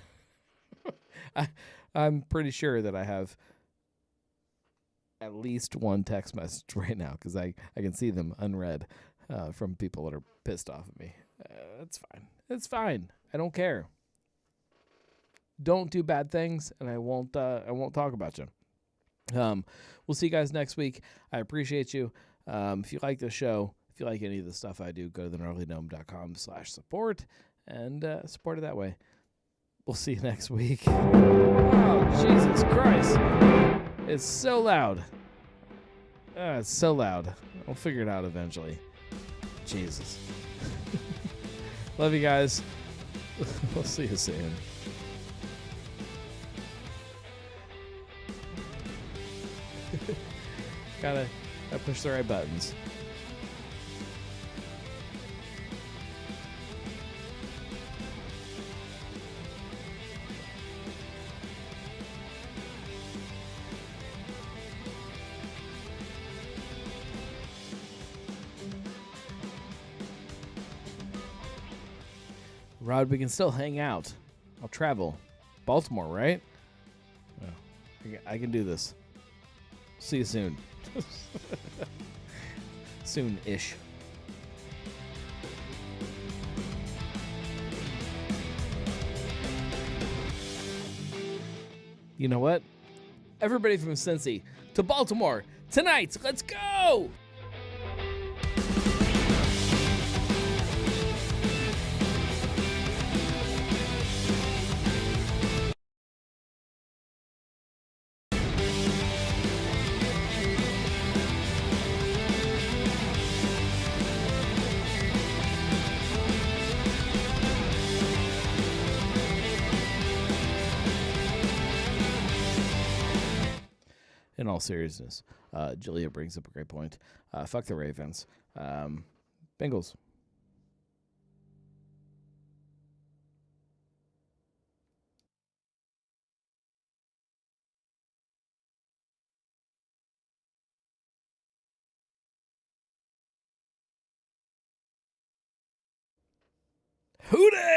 I'm pretty sure that I have at least one text message right now because I can see them unread from people that are pissed off at me. That's fine. It's fine. I don't care. Don't do bad things, and I won't talk about you. We'll see you guys next week. I appreciate you. If you like the show, if you like any of the stuff I do, go to thegnarlygnome.com/support and support it that way. We'll see you next week. Oh, Jesus Christ. It's so loud. It's so loud. I'll figure it out eventually. Jesus. Love you guys. We'll see you soon. Gotta push the right buttons. Rod, we can still hang out. I'll travel. Baltimore, right? Oh, I can do this. See you soon. Soon-ish. You know what? Everybody from Cincy to Baltimore tonight. Let's go! In all seriousness, Julia brings up a great point. Fuck the Ravens. Bengals. Who dat?